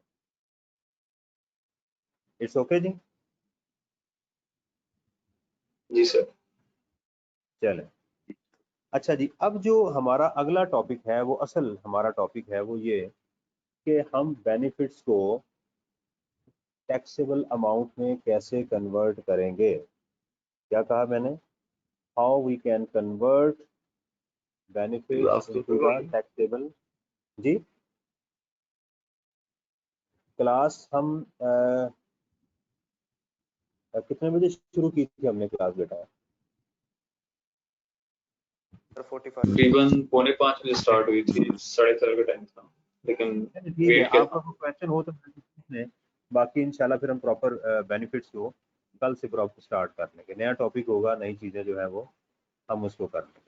इट्स ओके जी। जी सर। चलें, अच्छा जी, अब जो हमारा अगला टॉपिक है वो असल हमारा टॉपिक है वो ये कि हम बेनिफिट्स को टैक्सेबल अमाउंट में कैसे कन्वर्ट करेंगे। क्या कहा मैंने, how we can convert benefits into the taxable. जी, क्लास हम कितने बजे शुरू की थी हमने क्लास बेटा? सर 45 तकरीबन 4:45 बजे स्टार्ट हुई थी, 4:30 का टाइम था, लेकिन ठीक है, वेट किया आपका कोई क्वेश्चन हो तो पूछने, बाकी इंशाल्लाह फिर हम प्रॉपर बेनिफिट्स को कल से प्रॉपर स्टार्ट कर लेंगे। नया टॉपिक होगा, नई चीज़ें जो है वो हम उसको कर लेंगे।